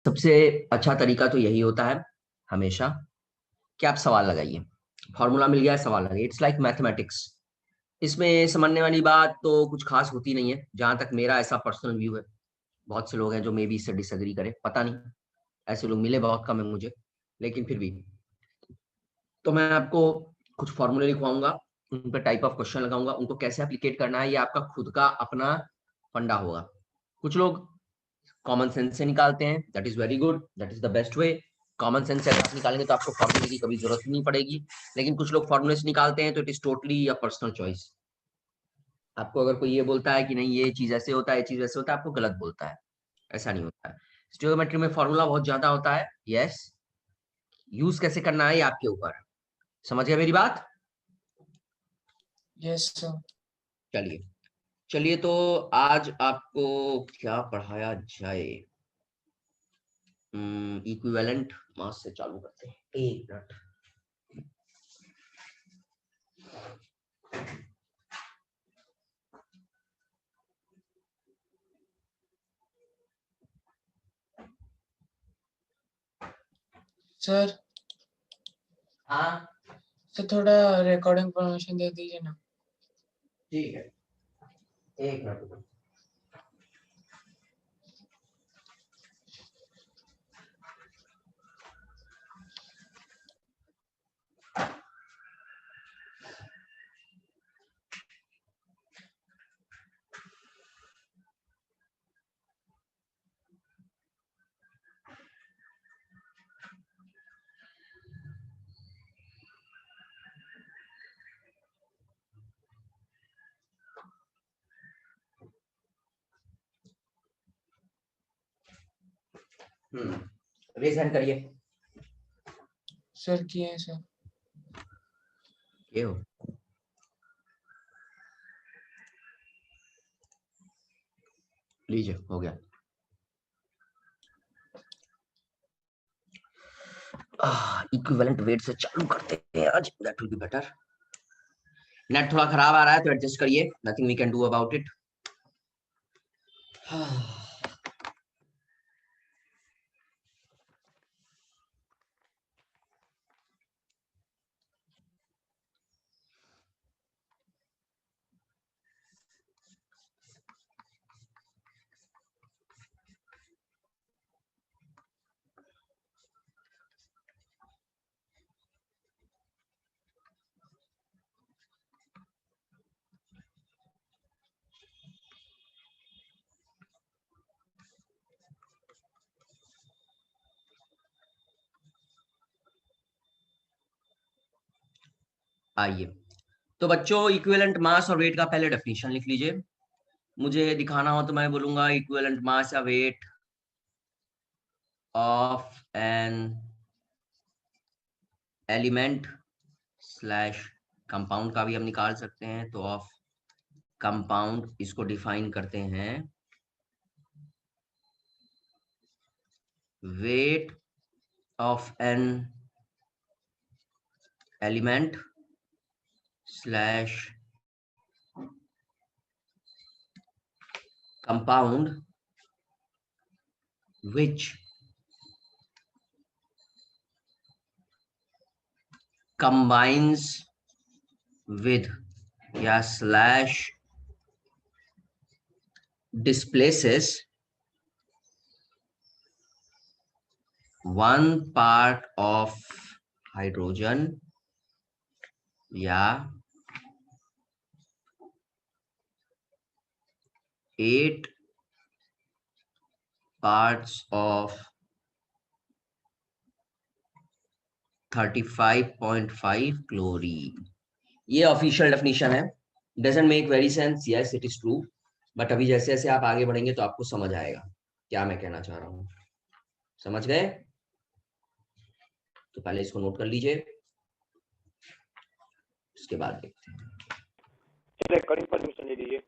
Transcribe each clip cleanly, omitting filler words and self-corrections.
सबसे अच्छा तरीका तो यही होता है हमेशा कि आप सवाल लगाइए। फॉर्मूला मिल गया है, सवाल लगाइए। It's like mathematics. इसमें समझने वाली बात तो कुछ खास होती नहीं है, जहां तक मेरा ऐसा पर्सनल व्यू है। बहुत से लोग हैं जो मे बी इससे डिसएग्री करें, पता नहीं, ऐसे लोग मिले बहुत कम है मुझे, लेकिन फिर भी। तो मैं आपको कुछ फॉर्मूले लिखवाऊंगा, उन पर टाइप ऑफ क्वेश्चन लगाऊंगा, उनको कैसे एप्लीकेट करना है ये आपका खुद का अपना फंडा होगा। कुछ लोग कॉमन सेंस से निकालते हैं, that is very good, that is the best way. Common sense से अगर आप निकालेंगे तो आपको फॉर्मूले की कभी जरूरत नहीं पड़ेगी। लेकिन कुछ लोग फॉर्मूले से निकालते हैं तो इट इज टोटली या पर्सनल चॉइस। आपको अगर कोई ये बोलता है कि नहीं ये चीज ऐसे होता है, ये चीज ऐसे होता है, आपको गलत बोलता है। ऐसा नहीं होता है। स्टियोमेट्री में फॉर्मूला बहुत ज्यादा होता है, यस। यूज कैसे करना है ये आपके ऊपर। समझ गए मेरी बात? Yes sir. चलिए। चलिए तो आज आपको क्या पढ़ाया जाए। इक्विवेलेंट मास से चालू करते हैं, एक मिनट। सर हाँ सर थोड़ा रिकॉर्डिंग परमिशन दे दीजिए ना। ठीक है, एक मिनट। रेज हैंड करिए। सर किए हैं सर। ये हो, लीजिए हो गया। इक्विवेलेंट वेट से चालू करते हैं आज, that will be better. Net थोड़ा खराब आ रहा है तो एडजस्ट करिए, nothing we can do about it. आइए, तो बच्चों इक्विवेलेंट मास और वेट का पहले डेफिनेशन लिख लीजिए। मुझे दिखाना हो तो मैं बोलूंगा इक्विवेलेंट मास या weight of an element slash compound का भी हम निकाल सकते हैं, तो ऑफ कंपाउंड इसको डिफाइन करते हैं weight of an element slash compound which combines with या slash displaces one part of hydrogen या 8 parts of 35.5 क्लोरीन। ये ऑफिशियल डेफिनेशन है। Doesn't make very sense, yes it is true, but अभी जैसे जैसे आप आगे बढ़ेंगे तो आपको समझ आएगा क्या मैं कहना चाह रहा हूँ। समझ गए? तो पहले इसको नोट कर लीजिए, उसके बाद देखते हैं। रिकॉर्डिंग परमिशन दे दीजिए।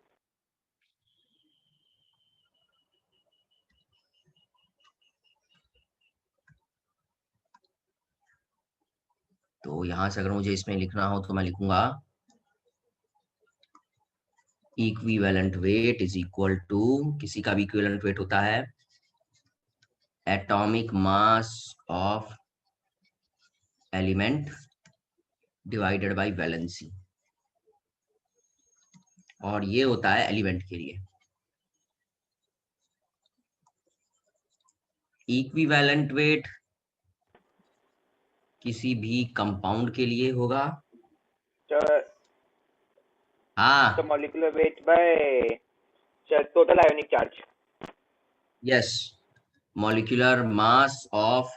तो यहां से अगर मुझे इसमें लिखना हो तो मैं लिखूंगा equivalent weight is equal to, किसी का भी इक्विवेलेंट वेट होता है atomic mass of element divided by valency, और ये होता है एलिमेंट के लिए। इक्विवेलेंट वेट किसी भी कंपाउंड के लिए होगा। हाँ, the molecular weight by total ionic charge. Yes, molecular mass of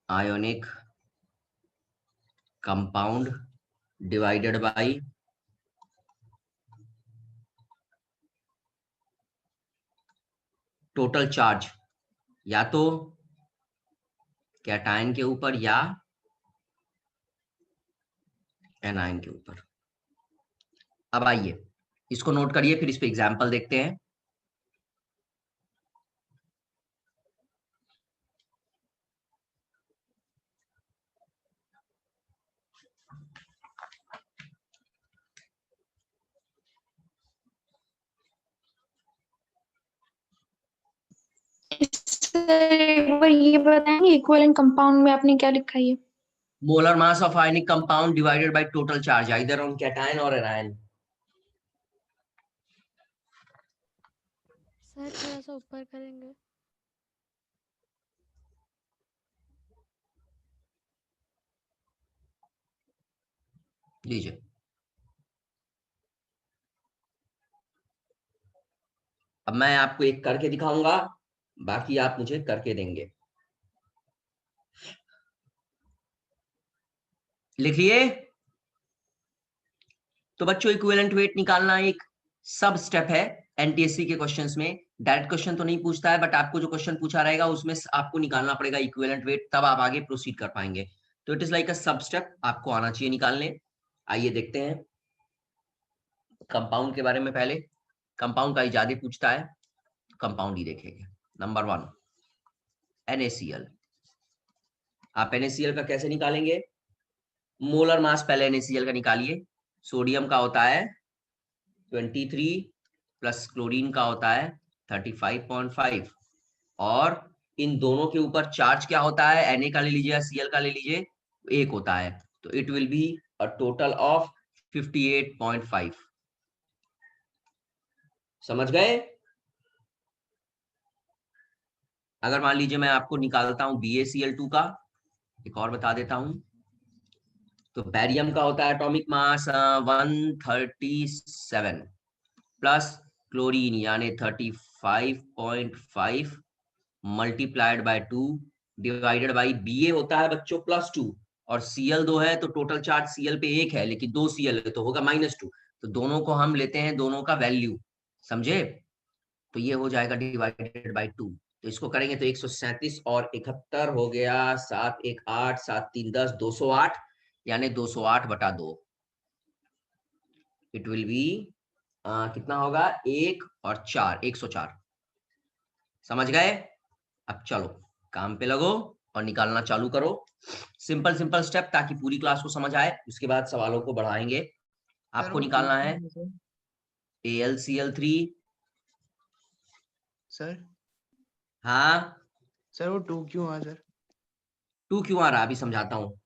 ionic compound divided by total charge, या तो कैटायन के ऊपर या एनायन के ऊपर। अब आइए इसको नोट करिए, फिर इस पे एग्जांपल देखते हैं। एक बार ये बताएंगे इक्विवेलेंट कंपाउंड में आपने क्या लिखा है? Molar mass of ionic compound divided by total charge either on cation और एनायन। सर थोड़ा सा ऊपर करेंगे। लीजिए, अब मैं आपको एक करके दिखाऊंगा, बाकी आप मुझे करके देंगे। लिखिए। तो बच्चों, इक्विवेलेंट वेट निकालना एक सब स्टेप है एनटीएससी के क्वेश्चंस में। डायरेक्ट क्वेश्चन तो नहीं पूछता है, बट आपको जो क्वेश्चन पूछा रहेगा उसमें आपको निकालना पड़ेगा इक्विवेलेंट वेट, तब आप आगे प्रोसीड कर पाएंगे। तो इट इज लाइक अ सब स्टेप, आपको आना चाहिए निकालने। आइए देखते हैं कंपाउंड के बारे में। पहले कंपाउंड का ही ज्यादा पूछता है, कंपाउंड ही देखेंगे। Number 1 NaCl। आप NaCl का कैसे निकालेंगे? मोलर मास पहले NaCl का निकालिए। सोडियम का होता है 23 प्लस क्लोरीन का होता है 35.5, और इन दोनों के ऊपर चार्ज क्या होता है? Na का ले लीजिए या Cl का ले लीजिए, एक होता है। तो it will be a total of 58.5। समझ गए? अगर मान लीजिए मैं आपको निकालता हूं BaCl2 का, एक और बता देता हूं। तो बैरियम का होता है एटॉमिक मास 137 प्लस क्लोरीन यानी 35.5 multiplied by 2 divided by Ba होता है बच्चों +2, और Cl2 है तो टोटल चार्ज Cl पे 1 है, लेकिन 2 Cl है तो होगा -2। तो दोनों को हम लेते हैं, दोनों का वैल्यू, समझे? तो ये हो जाएगा डिवाइडेड बाई 2। तो इसको करेंगे तो 137 और 71 हो गया, 7 1 8 7 3 10, 208, यानी 208/2। इट विल बी कितना होगा? 1 और 4, 104। समझ गए? अब चलो काम पे लगो और निकालना चालू करो। सिंपल सिंपल स्टेप, ताकि पूरी क्लास को समझ आए, उसके बाद सवालों को बढ़ाएंगे। आपको निकालना है AlCl3। सर हाँ, सर वो 2 क्यों आ सर? 2 क्यों आ रहा है? अभी समझाता हूँ।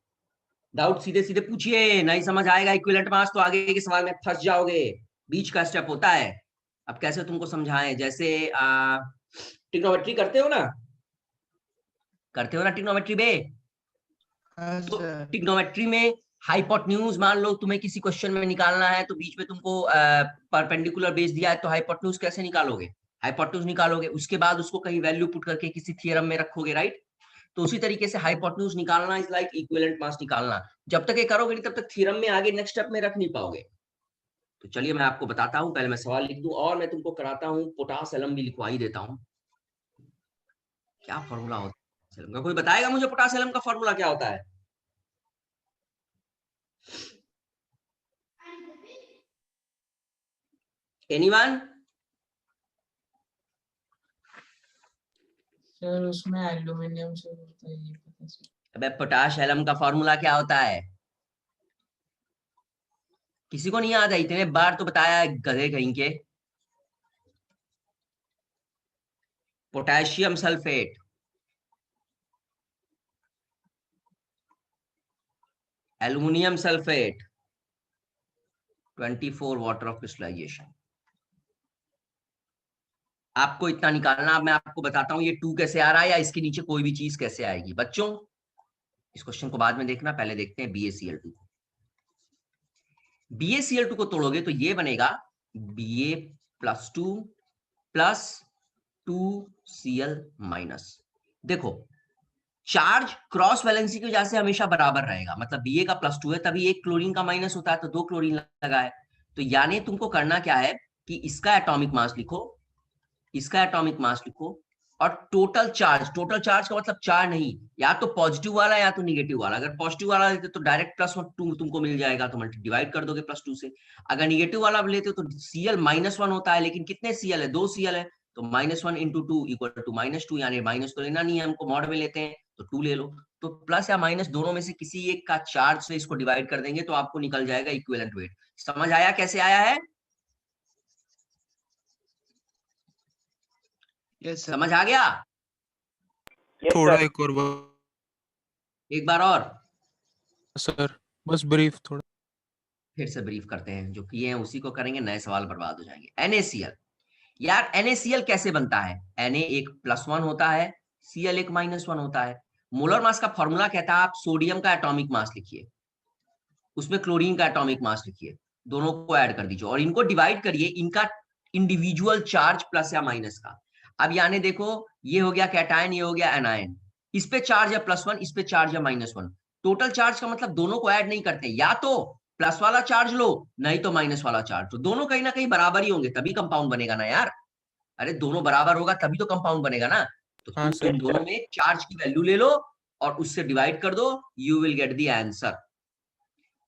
डाउट सीधे सीधे पूछिए, नहीं समझ आएगा इक्विवेलेंट मास तो आगे के सवाल में फंस जाओगे। बीच का स्टेप होता है। अब कैसे तुमको समझाएं? जैसे ट्रिग्नोमेट्री करते हो ना, ट्रिग्नोमेट्री बे? हाँ तो सर। ट्रिग्नोमेट्री में हाइपोटेन्यूज, मान लो तुम्हें किसी क्वेश्चन में निकालना है, तो बीच में तुमको परपेंडिकुलर बेस दिया है, तो हाइपोटेन्यूज कैसे निकालोगे? हाइपोटेन्यूज निकालोगे, उसके बाद उसको कहीं वैल्यू पुट करके किसी थ्योरम में रखोगे, राइट? तो उसी तरीके से हाइपोटेन्यूज निकालना इज लाइक इक्विवेलेंट मास निकालना। जब तक ये करोगे नहीं, तब तक थ्योरम में आगे नेक्स्ट स्टेप में रख नहीं पाओगे। तो चलिए मैं आपको बताता हूँ, पहले मैं सवाल लिख दूं और मैं तुमको कराता हूँ पोटास एलम भी लिखवा ही देता हूँ। क्या फॉर्मूला होता है एलम का? कोई बताएगा मुझे पोटास एलम का फॉर्मूला क्या होता है? एनीवन? सर उसमें एल्यूमिनियम से होता है, ये पता सर। अबे पोटाश एलम का फॉर्मूला क्या होता है? किसी को नहीं याद है? इतने बार तो बताया है, गधे कहीं के। Potassium sulphate, aluminium sulphate, 24 water of crystallisation. आपको इतना निकालना। अब मैं आपको बताता हूं ये 2 कैसे आ रहा है या इसके नीचे कोई भी चीज कैसे आएगी। बच्चों इस क्वेश्चन को बाद में देखना, पहले देखते हैं BaCl2। BaCl2 को तोड़ोगे तो ये बनेगा Ba+2 प्लस 2Cl-। देखो चार्ज क्रॉस वैलेंसी की वजह से हमेशा बराबर रहेगा, मतलब Ba का +2 है तभी एक क्लोरीन का माइनस होता है, तो 2 क्लोरीन लगा है। तो यानी तुमको करना क्या है कि इसका एटॉमिक मास लिखो, इसका एटॉमिक मास लिखो और टोटल चार्ज का मतलब चार नहीं, या तो पॉजिटिव वाला या तो निगेटिव वाला। अगर पॉजिटिव वाला लेते तो डायरेक्ट +2 तुमको मिल जाएगा, तो डिवाइड कर दोगे +2 से। अगर निगेटिव वाला लेते तो Cl-1 होता है, लेकिन कितने Cl है, 2 Cl है, तो -1 × 2 = -2, यानी माइनस तो लेना नहीं है हमको, मॉड में लेते हैं तो 2 ले लो। तो प्लस या माइनस दोनों में से किसी एक का चार्ज से इसको डिवाइड कर देंगे तो आपको निकल जाएगा इक्विवेलेंट वेट। समझ आया कैसे आया है? Yes sir. समझ आ गया? थोड़ा सर। एक और एक बार और सर, बस ब्रीफ थोड़ा। फिर से ब्रीफ करते हैं, जो किए हैं उसी को करेंगे, नए सवाल बर्बाद हो जाएंगे। NaCl, यार NaCl कैसे बनता है? Na एक +1 होता है, Cl एक -1 होता है। मोलर मास का फॉर्मूला कहता है आप सोडियम का एटॉमिक मास लिखिए, उसमें क्लोरीन का एटॉमिक मास लिखिए, दोनों को ऐड कर दीजिए और इनको डिवाइड करिए इनका इंडिविजुअल चार्ज प्लस या माइनस का। अब यानी देखो ये हो गया कैटायन, ये हो गया एनायन, इस पे चार्ज है +1, इस पे चार्ज है -1। टोटल चार्ज का मतलब दोनों को ऐड नहीं करते, या तो प्लस वाला चार्ज लो नहीं तो माइनस वाला चार्ज, तो दोनों कहीं ना कहीं बराबर ही होंगे तभी कंपाउंड बनेगा ना यार। अरे दोनों बराबर होगा तभी तो कंपाउंड बनेगा ना। तो हाँ तुम सर। इन दोनों में चार्ज की वैल्यू ले लो और उससे डिवाइड कर दो, you will get the answer.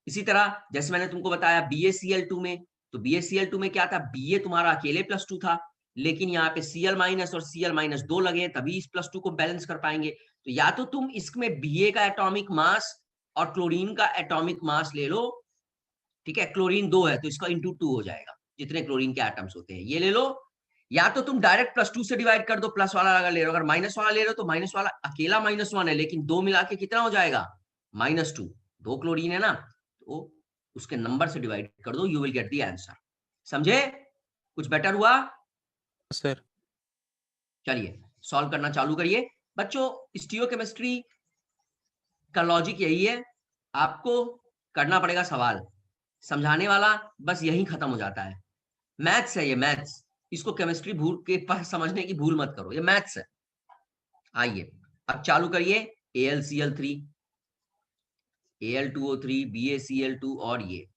इसी तरह जैसे मैंने तुमको बताया BaCl2 में, तो BaCl2 में क्या था, Ba तुम्हारा अकेले +2 था, लेकिन यहाँ पे Cl- और Cl- 2 लगे हैं तभी इस +2 को बैलेंस कर पाएंगे। तो या तो तुम इसमें Ba का एटॉमिक मास और क्लोरीन का एटॉमिक मास ले लो, ठीक है, क्लोरीन 2 है तो इसका × 2 हो जाएगा, जितने क्लोरीन के एटम्स होते हैं ये ले लो, या तो तुम डायरेक्ट +2 से डिवाइड कर दो, प्लस वाला अगर ले रहे हो, अगर माइनस वाला ले रहे हो तो माइनस वाला अकेला -1 है, लेकिन दो मिला के कितना हो जाएगा -2, 2 क्लोरीन है ना, तो उसके नंबर से डिवाइड कर दो, you will get the answer. समझे? कुछ बेटर हुआ सर चलिए सॉल्व करना चालू करिए। बच्चों स्टीरियोकेमिस्ट्री का लॉजिक यही है, आपको करना पड़ेगा सवाल, समझाने वाला बस यही खत्म हो जाता है। मैथ्स है ये, मैथ्स, इसको केमिस्ट्री भूल के समझने की भूल मत करो, ये मैथ्स है। आइए अब चालू करिए, AlCl3, Al2O3, BaCl2 और ये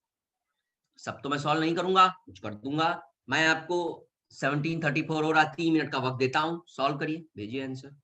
सब तो मैं सॉल्व नहीं करूंगा, कुछ कर दूंगा मैं आपको। 17:34 हो रहा, 3 मिनट का वक्त देता हूं, सॉल्व करिए, भेजिए आंसर।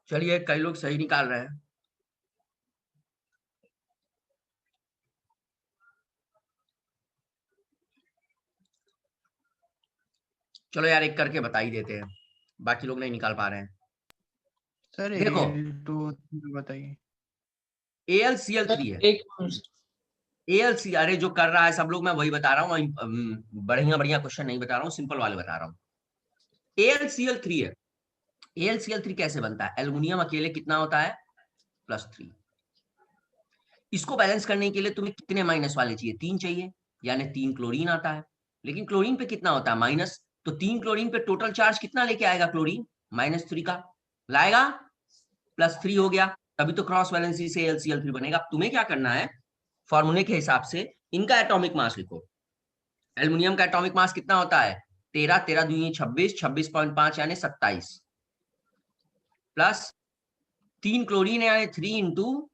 चलिए कई लोग सही निकाल रहे हैं, चलो यार एक करके बता ही देते हैं, बाकी लोग नहीं निकाल पा रहे हैं। सर देखो तो बताइए। AlCl3 है, एक AlC, अरे जो कर रहा है सब लोग मैं वही बता रहा हूँ, बढ़िया बढ़िया क्वेश्चन नहीं बता रहा हूँ, सिंपल वाले बता रहा हूँ। AlCl3 है, AlCl3 कैसे बनता है, एल्युमिनियम अकेले कितना होता है +3, इसको बैलेंस करने के लिए तुम्हें कितने माइनस वाले चाहिए, 3 चाहिए, यानी 3 क्लोरीन आता है, लेकिन क्लोरीन पे कितना होता है माइनस, तो 3 क्लोरीन पे टोटल चार्ज कितना लेके आएगा क्लोरीन, -3 का लाएगा, +3 हो गया, तभी तो क्रॉस वैलेंसी से AlCl3 बनेगा। अब तुम्हें क्या करना है, फॉर्मूले के हिसाब से इनका एटॉमिक मास लिखो। एल्युमिनियम का एटॉमिक मास कितना होता है, 13, 13 दूनी 26, 26.5 यानी 27, प्लस 3 क्लोरीन है यानी 3 इंटू,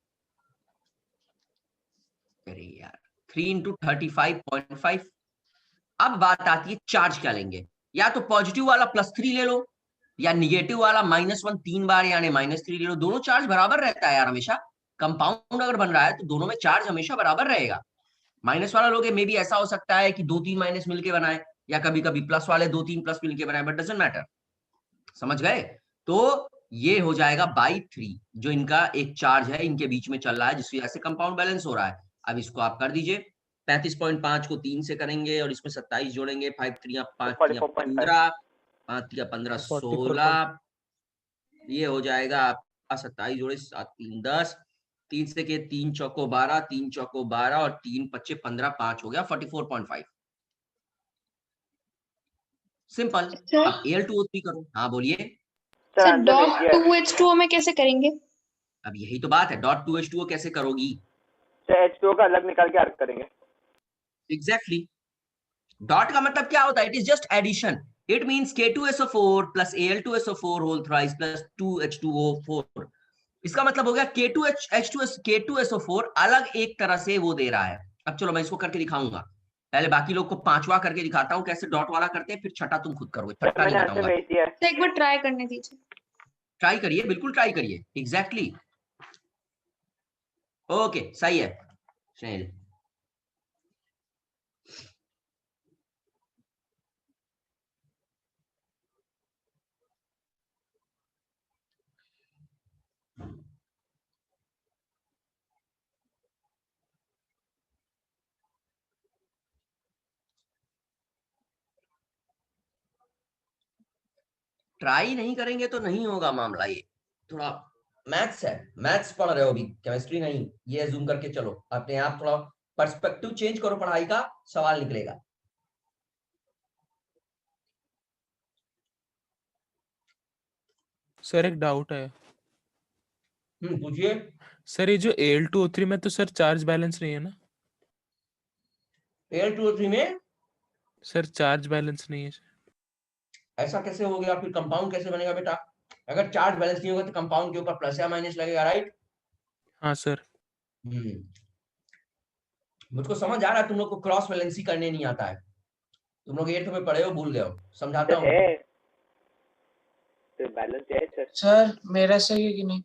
अरे यार 3 इंटू 35.5। अब बात आती है चार्ज क्या लेंगे, या तो पॉजिटिव वाला +3 ले लो या निगेटिव वाला -1 3 बार यानी -3 ले लो। दोनों चार्ज बराबर रहता है यार हमेशा, कंपाउंड अगर बन रहा है तो दोनों में चार्ज हमेशा बराबर रहेगा। माइनस वाला लोगे मे बी ऐसा हो सकता है कि 2-3 माइनस मिलके बनाए, या कभी कभी प्लस वाले 2-3 प्लस मिलके बनाए, बट डजंट मैटर। समझ गए? तो ये हो जाएगा बाई 3, जो इनका एक चार्ज है इनके बीच में चल रहा है, जिसकी वजह से कंपाउंड बैलेंस हो रहा है। अब इसको आप कर दीजिए, 35.5 को 3 से करेंगे और इसमें 27 जोड़ेंगे, 5 3 5 3 15, 5 3 15 16, ये हो जाएगा आपका 27 जोड़े 7 3 10, 3 से के 3 चौको 12, 3 चौको 12 और 3 25 15, 5 हो गया 44.5। सिंपल। सर अब Al2O3 करो। हाँ बोलिए। सर डॉट 2H2O में कैसे करेंगे? अब यही तो बात है, डॉट 2H2O कैसे करोगी? H2O का अलग निकाल के अर्क करेंगे। एग्जैक्टली। डॉट का मतलब क्या होता है? It is just addition. It means K2SO4 plus Al2SO4 whole thrice plus 2H2O4। इसका मतलब हो गया K2SO4 अलग एक तरह से वो दे रहा है। अब चलो मैं इसको करके दिखाऊंगा, पहले बाकी लोग को 5वां करके दिखाता हूँ कैसे डॉट वाला करते हैं, फिर छठा तुम खुद करोगे। छठा नहीं बताऊंगा, तो एक बार ट्राई करने दीजिए। ट्राई करिए, बिल्कुल ट्राई करिए। एग्जैक्टली। ओके सही है। चलिए ट्राई नहीं करेंगे तो नहीं होगा मामला। ये थोड़ा मैथ्स है, मैथ्स पढ़ रहे हो अभी, केमिस्ट्री नहीं। ये जूम करके चलो, अपने आप थोड़ा पर्सपेक्टिव चेंज करो, पढ़ाई का सवाल निकलेगा। सर एक डाउट है। पूछिए। सर ये जो Al2O3 में तो सर चार्ज बैलेंस नहीं है ना? Al2O3 में सर चार्ज बैलेंस नहीं है। ऐसा कैसे हो गया? फिर कंपाउंड कैसे बनेगा बेटा? अगर चार्ज बैलेंस नहीं होगा तो कंपाउंड के ऊपर प्लस या माइनस लगेगा, राइट? हाँ सर। मुझको समझ आ रहा है तुम लोग को क्रॉस वैलेंसी करने नहीं आता है। तुम लोग 8th में पढ़े हो, भूल गए हो। समझाता हूँ। तो बैलेंस है सर। सर मेरा सही है कि नहीं?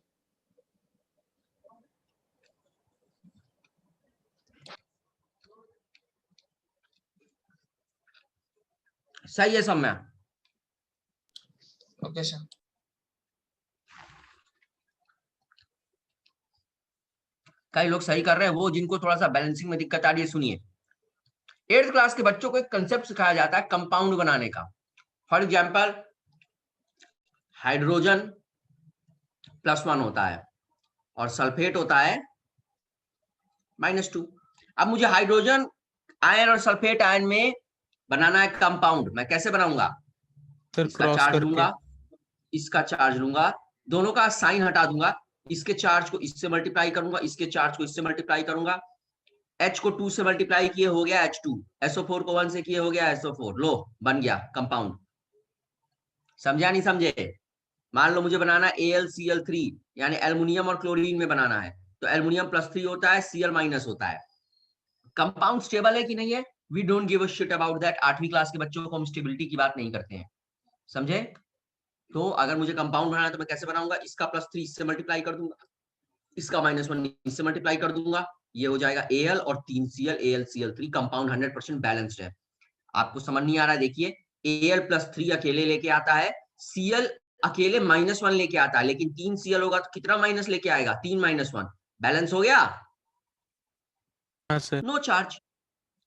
सही है सब में। Okay sir. कई लोग सही कर रहे हैं, वो जिनको थोड़ा सा बैलेंसिंग में दिक्कत आ रही है, सुनिए। 8th क्लास के बच्चों को एक कंसेप्ट सिखाया जाता है कंपाउंड बनाने का। फॉर एग्जाम्पल हाइड्रोजन +1 होता है और सल्फेट होता है -2। अब मुझे हाइड्रोजन आयन और सल्फेट आयन में बनाना है कंपाउंड। मैं कैसे बनाऊंगा? इसका चार्ज लूंगा, इसका चार्ज लूंगा, दोनों का साइन हटा दूंगा, इसके चार्ज को इससे मल्टीप्लाई करूंगा, इसके चार्ज को इससे मल्टीप्लाई करूंगा। H को 2 से मल्टीप्लाई किए हो गया H2, SO4 को 1 से किए हो गया SO4। लो बन गया कंपाउंड। समझा नहीं समझे? मान लो मुझे बनाना AlCl3 यानी एल्युमिनियम और क्लोरीन में बनाना है, तो एल्युमिनियम +3 होता है, Cl- होता है। कंपाउंड स्टेबल है कि नहीं है, we don't give a shit about that. 8वीं क्लास के बच्चों को हम स्टेबिलिटी की बात नहीं करते हैं, समझे? तो अगर मुझे कंपाउंड बनाना है तो मैं कैसे बनाऊंगा? इसका +3 इससे मल्टीप्लाई कर दूंगा, इसका -1 इससे मल्टीप्लाई कर दूंगा, ये हो जाएगा Al और 3Cl AlCl3। कंपाउंड 100% बैलेंस्ड है। आपको समझ नहीं आ रहा है? देखिए Al+3 अकेले लेके आता है, Cl अकेले -1 लेके आता है, लेकिन 3Cl होगा तो कितना माइनस लेके आएगा? 3 - 1, बैलेंस हो गया। हाँ सर। No charge.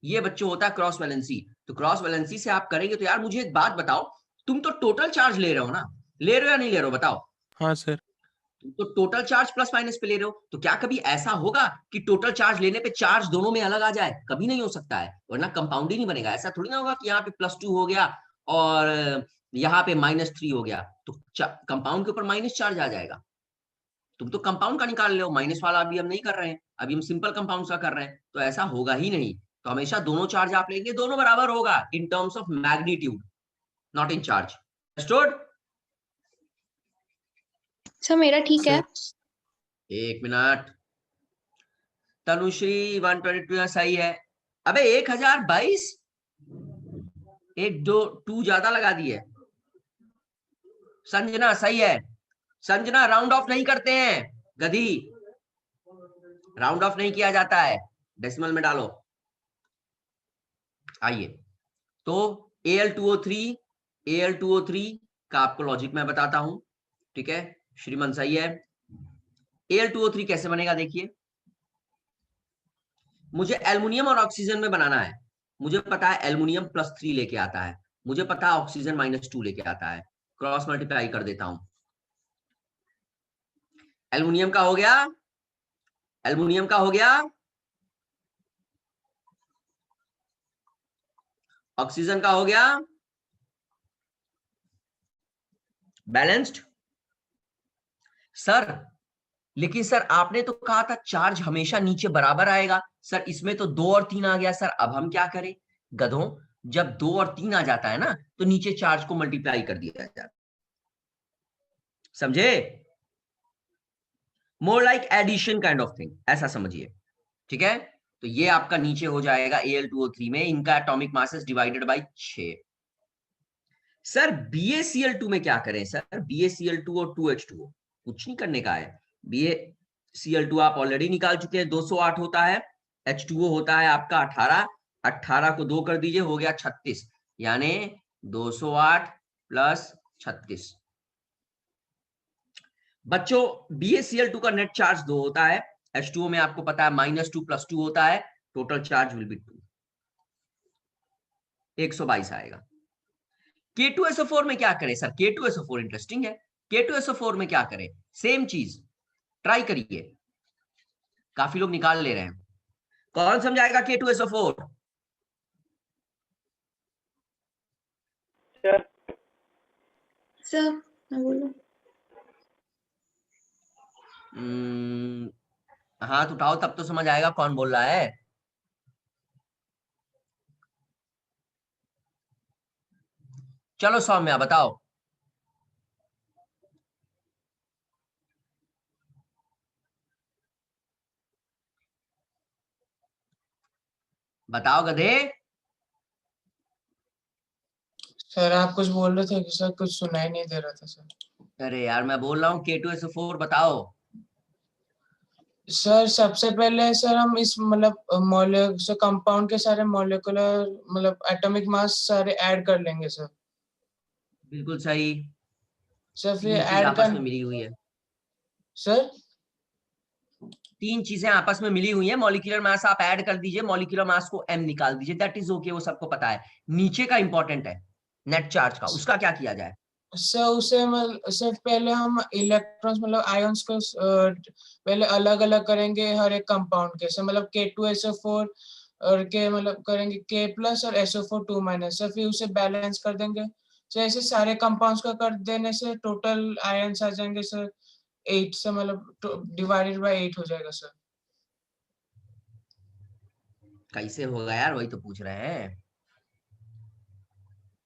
ये बच्चों होता है क्रॉस वैलेंसी। तो क्रॉस वैलेंसी से आप करेंगे तो यार मुझे एक बात बताओ, तुम तो टोटल चार्ज ले रहे हो ना? ले रहे हो या नहीं ले रहे हो बताओ? हाँ सर। तुम तो टोटल चार्ज प्लस माइनस पे ले रहे हो, तो क्या कभी ऐसा होगा कि टोटल चार्ज लेने पे चार्ज दोनों में अलग आ जाए? कभी नहीं हो सकता है, वरना कंपाउंड ही नहीं बनेगा। ऐसा थोड़ी ना होगा कि यहाँ पे +2 हो गया और यहाँ पे -3 हो गया तो कंपाउंड के ऊपर माइनस चार्ज आ जाएगा। तुम तो कंपाउंड का निकाल रहे हो, माइनस वाला अभी हम नहीं कर रहे हैं, अभी हम सिंपल कंपाउंड का कर रहे हैं, तो ऐसा होगा ही नहीं। तो हमेशा दोनों चार्ज आप लेंगे, दोनों बराबर होगा in terms of magnitude, not in charge. Understood? Sir मेरा ठीक है। एक मिनट, तनुश्री 122 सही है। अबे 1022, एक दो टू ज्यादा लगा दिए। संजना सही है। संजना राउंड ऑफ नहीं करते हैं गधी, राउंड ऑफ नहीं किया जाता है, डेसिमल में डालो। आइए, तो Al2O3 का आपको लॉजिक मैं बताता हूं, ठीक है? श्रीमन सही है। Al2O3 कैसे बनेगा देखिए, मुझे एल्युमिनियम और ऑक्सीजन में बनाना है। मुझे पता है एल्युमिनियम +3 लेके आता है, मुझे पता है ऑक्सीजन -2 लेके आता है। क्रॉस मल्टीप्लाई कर देता हूं। एल्युमिनियम का हो गया, एल्युमिनियम का हो गया, ऑक्सीजन का हो गया, बैलेंस्ड। सर लेकिन सर आपने तो कहा था चार्ज हमेशा नीचे बराबर आएगा। सर इसमें तो 2 और 3 आ गया सर, अब हम क्या करें? गधों, जब 2 और 3 आ जाता है ना, तो नीचे चार्ज को मल्टीप्लाई कर दिया जाता है, समझे? More like addition kind of thing, ऐसा समझिए, ठीक है? तो ये आपका नीचे हो जाएगा Al2O3 में, इनका atomic masses divided by 6। Sir BaCl2 में क्या करें? सर BaCl2 और 2H2O कुछ नहीं करने का है। BaCl2 आप ऑलरेडी निकाल चुके हैं, 208 होता है, H2O होता है आपका 18, 18 को 2 कर दीजिए, हो गया 36, यानी 208 + 36। बच्चों BaCl2 का नेट चार्ज 2 होता है, H2O में आपको पता है -2 + 2 होता है, टोटल चार्ज विल बी 2, 122 आएगा। K2SO4 में क्या करें? सर K2SO4 इंटरेस्टिंग है। K2SO4 में क्या करें? सेम चीज ट्राई करिए, काफी लोग निकाल ले रहे हैं। कौन समझाएगा K2SO4? सर सर मैं बोलूं? हाथ उठाओ तब तो समझ आएगा कौन बोल रहा है। चलो सौम्या बताओ। बताओ गधे। सर आप कुछ बोल रहे थे कि सर कुछ सुनाई नहीं दे रहा था सर। अरे यार मैं बोल रहा हूँ K2SO4 बताओ। सर सबसे पहले सर हम इस मतलब कंपाउंड के सारे मॉलिक्यूलर मतलब एटॉमिक मास सारे ऐड कर लेंगे सर। बिल्कुल सही, सर फिर तीन चीज ऐड आपस कर में मिली हुई है, सर। तीन चीजें आपस में मिली हुई है, मॉलिक्यूलर मास आप ऐड कर दीजिए, मॉलिक्यूलर मास को m निकाल दीजिए, दैट इज ओके, वो सबको पता है। नीचे का इंपॉर्टेंट है नेट चार्ज का, उसका क्या किया जाए? सर उसे सर पहले हम इलेक्ट्रॉन्स मतलब आयंस को पहले अलग अलग करेंगे हर एक कंपाउंड के। सर मतलब K2SO4 और के मतलब करेंगे K+ और SO4 2-, सर फिर उसे बैलेंस कर देंगे। सर ऐसे सारे कंपाउंड्स का कर देने से टोटल आयंस आ जाएंगे सर 8 से मतलब डिवाइडेड बाय 8 हो जाएगा सर। कैसे होगा यार, वही तो पूछ रहे हैं।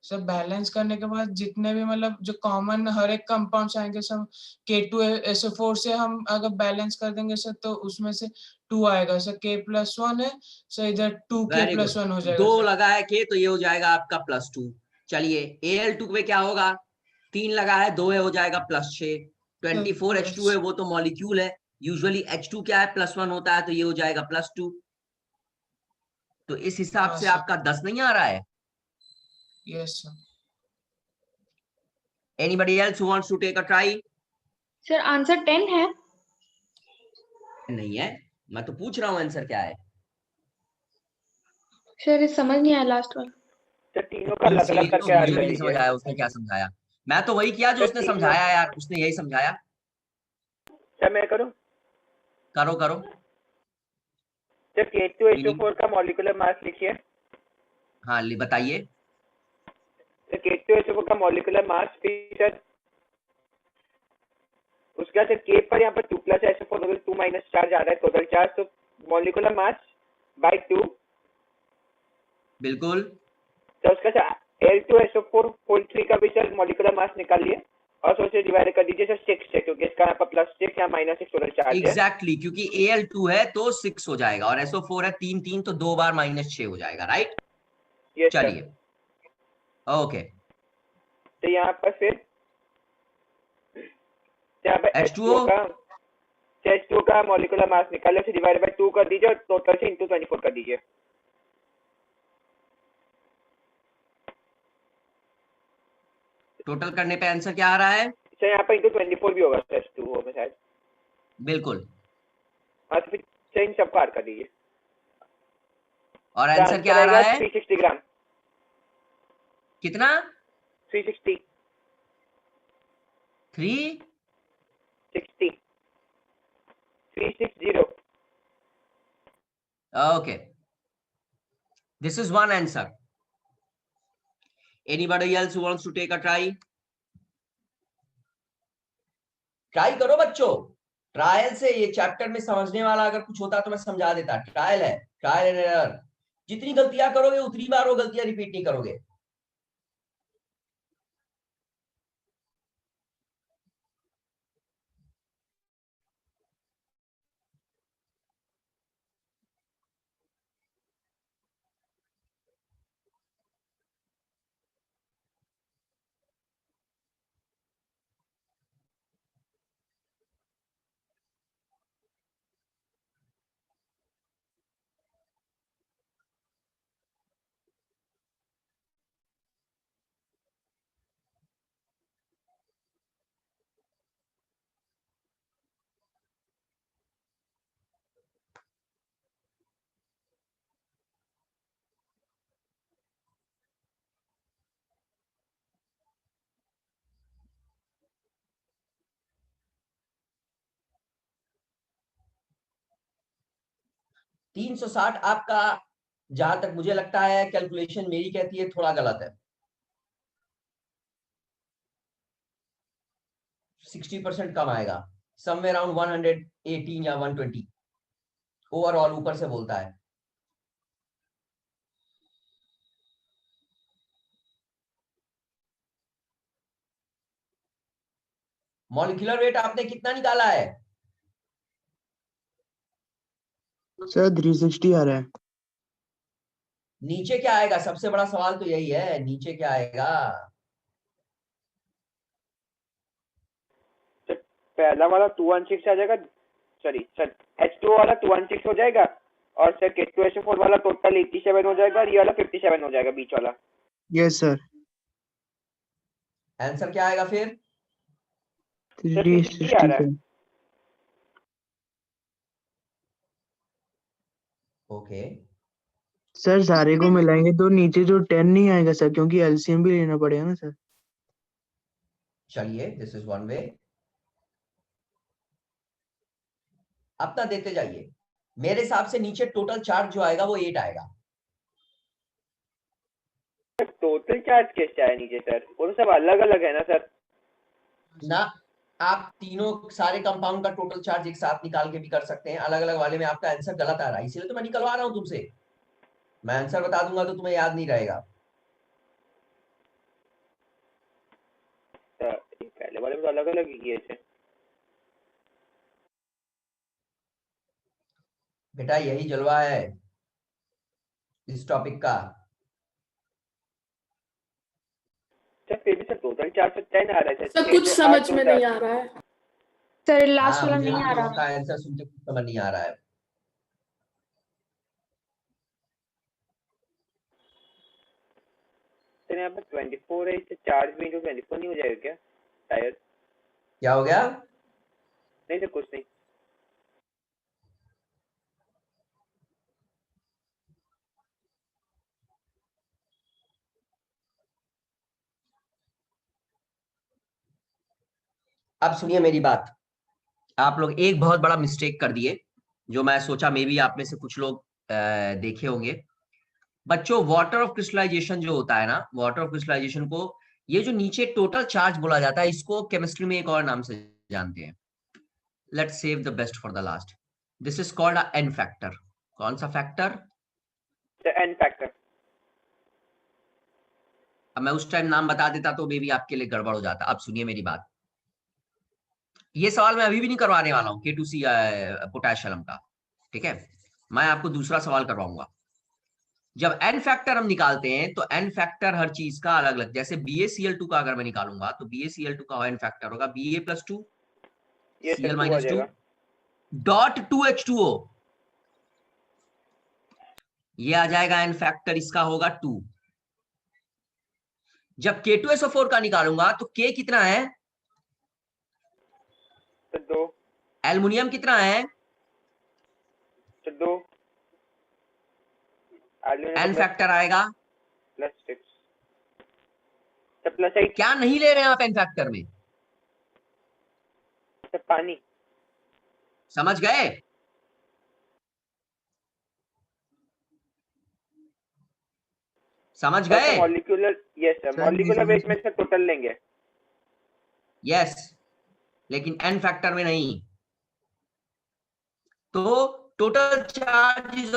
सर बैलेंस करने के बाद जितने भी मतलब जो कॉमन हर एक कंपाउंड्स आएंगे सब K2SO4 से हम अगर बैलेंस कर देंगे सर तो उसमें से 2 आएगा सर। K+1 है सर, इधर 2 वेरी गुड, K+1 हो जाएगा 2 सर। लगा है K तो ये हो जाएगा आपका +2। चलिए Al2 में क्या होगा? 3 लगा है, 2 है, हो जाएगा +6। 24H2 है, वो तो मॉलिक्यूल है, यूजुअली H2 क्या है +1 होता है, तो ये हो जाएगा +2। तो इस हिसाब हाँ से सर, आपका 10 नहीं आ रहा है। Yes sir. Anybody else who wants to take a try? Sir answer 10 है। नहीं है, मैं तो पूछ रहा हूं आंसर क्या है। सर ये समझ नहीं आया लास्ट वाला। सर तीनों का अलग अलग करके ऐड मुझे कर भी नहीं समझ लीजिए। आया उसने क्या समझाया, मैं तो वही किया जो सर उसने तीनों, समझाया यार, उसने यही समझाया। सर मैं करूं? करो करो। सर K2SO4 का मॉलिक्यूलर मास लिखिए। हाँ बताइए। सर K2SO4 का मॉलिक्यूलर मास फिर उसके बाद के पर यहाँ पर 2 + SO4 2 - चार्ज आ रहा है टोटल चार्ज, तो मॉलिक्यूलर मास बाय 2, बिल्कुल। तो उसका Al2SO4 का भी सर मॉलिक्यूलर मास निकालिए और सोचे डिवाइड कर दीजिए सर 6 से, क्योंकि इसका यहाँ पर +6 या -6 टोटल चार्ज है। एग्जैक्टली, क्योंकि Al2 है तो 6 हो जाएगा और SO4 है 3 3, तो 2 बार -6 हो जाएगा, राइट। Yes sir. चलिए ओके, तो यहाँ पर फिर यहाँ पर H2O H2O का मॉलिक्यूलर मास निकाले, उसे डिवाइड बाय 2 कर दीजिए और टोटल से इंटू 24 कर दीजिए। टोटल करने पे आंसर क्या आ रहा है? सर यहाँ पर इंटू 24 भी होगा सर H2O में शायद। बिल्कुल। हाँ तो फिर इन सब पार कर दीजिए और आंसर क्या आ रहा है? 360 ग्राम। कितना? 360 360। 360। Okay, this is one answer. Anybody else who wants to take a try? Try करो बच्चों, ट्रायल से ये चैप्टर में समझने वाला अगर कुछ होता तो मैं समझा देता। ट्रायल है, ट्रायल एंड एरर। जितनी गलतियां करोगे उतनी बार वो गलतियां रिपीट नहीं करोगे। $360 आपका, जहां तक मुझे लगता है कैलकुलेशन मेरी कहती है थोड़ा गलत है। 60% कम आएगा, समवेयर अराउंड 118 या 120 ओवरऑल ऊपर से बोलता है। मॉलिक्यूलर वेट आपने कितना निकाला है? सर 360 आ रहा है। नीचे क्या आएगा? सबसे बड़ा सवाल तो यही है, नीचे क्या आएगा? पहला वाला 216 आ जाएगा, सॉरी सर H2O वाला 216 हो जाएगा, और सर K2SO4 वाला टोटल 87 हो जाएगा, और ये वाला 57 हो जाएगा बीच वाला। Yes sir. आंसर क्या आएगा फिर? 360 आ रहा है। ओके, सर सारे को मिलाएंगे तो नीचे जो 10 नहीं आएगा सर, क्योंकि एलसीएम भी लेना पड़ेगा ना सर। चलिए दिस इज वन वे। अपना देते जाइए। मेरे हिसाब से नीचे टोटल चार्ज जो आएगा वो 8 आएगा। टोटल चार्ज कैसे आया नीचे सर? वो तो सब अलग अलग है ना सर। ना, आप तीनों सारे कंपाउंड का टोटल चार्ज एक साथ निकाल के भी कर सकते हैं। अलग अलग वाले में आपका आंसर गलत आ रहा है, इसीलिए तो मैं निकलवा रहा हूं तुमसे। मैं आंसर बता दूंगा तो तुम्हें याद नहीं रहेगा। पहले वाले में तो अलग अलग ही किए थे बेटा, यही जलवा है इस टॉपिक का। सर। फिर भी सर टोटल चार्ज तो 10 आ रहा है सर, कुछ समझ में नहीं आ रहा है सर लास्ट हाँ, वाला मुझे नहीं आ रहा। आपका आंसर सुन के कुछ समझ नहीं आ रहा है। सर यहाँ पर 24 है, इससे चार्ज भी 24 नहीं हो जाएगा क्या शायद? क्या हो गया? नहीं सर, कुछ नहीं। अब सुनिए मेरी बात। आप लोग एक बहुत बड़ा मिस्टेक कर दिए, जो मैं सोचा मे बी आप में से कुछ लोग देखे होंगे। बच्चों, वाटर ऑफ क्रिस्टलाइजेशन जो होता है ना, वाटर ऑफ क्रिस्टलाइजेशन को, ये जो नीचे टोटल चार्ज बोला जाता है, इसको केमिस्ट्री में एक और नाम से जानते हैं। Let's save the best for the last. This is called a n factor. कौन सा फैक्टर? The n factor. अब मैं उस टाइम नाम बता देता तो मे भी आपके लिए गड़बड़ हो जाता। अब सुनिए मेरी बात, ये सवाल मैं अभी भी नहीं करवाने वाला हूँ K2C पोटेशियम का, ठीक है? मैं आपको दूसरा सवाल करवाऊंगा। जब n फैक्टर हम निकालते हैं तो n फैक्टर हर चीज का अलग अलग, जैसे BaCl2 का अगर मैं निकालूंगा तो BaCl2 का n फैक्टर होगा Ba+2 ये Cl Cl2 आ -2 जाएगा। डॉट 2H2O, ये आ जाएगा n फैक्टर, इसका होगा 2। जब K2SO4 का निकालूंगा तो K कितना है? तो 2। एल्युमिनियम कितना है? तो 2। n फैक्टर आएगा +6 तो +8। क्या नहीं ले रहे हैं आप n फैक्टर में? तो पानी। समझ गए? समझ गए? Molecular, yes sir, molecular weight में से टोटल लेंगे। यस, लेकिन n फैक्टर में नहीं। तो total charge is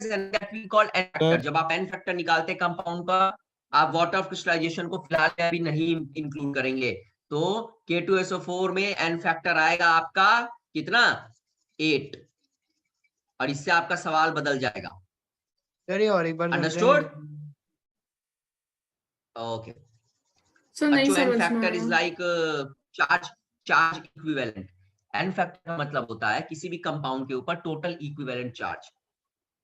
that we call n factor. जब आप n फैक्टर निकालते हैं कंपाउंड का, आप वाटर ऑफ क्रिस्टलाइजेशन को फिलहाल अभी नहीं इंक्लूड करेंगे, तो K2SO4 में n फैक्टर आएगा आपका कितना? 8। और इससे आपका सवाल बदल जाएगा। सर और एक बार अंडरस्टूड? ओके सर नहीं बच्चों, n समझ में फैक्टर इज आया। Like charge equivalent. n factor का मतलब होता है किसी भी कंपाउंड के ऊपर टोटल इक्विवेलेंट चार्ज।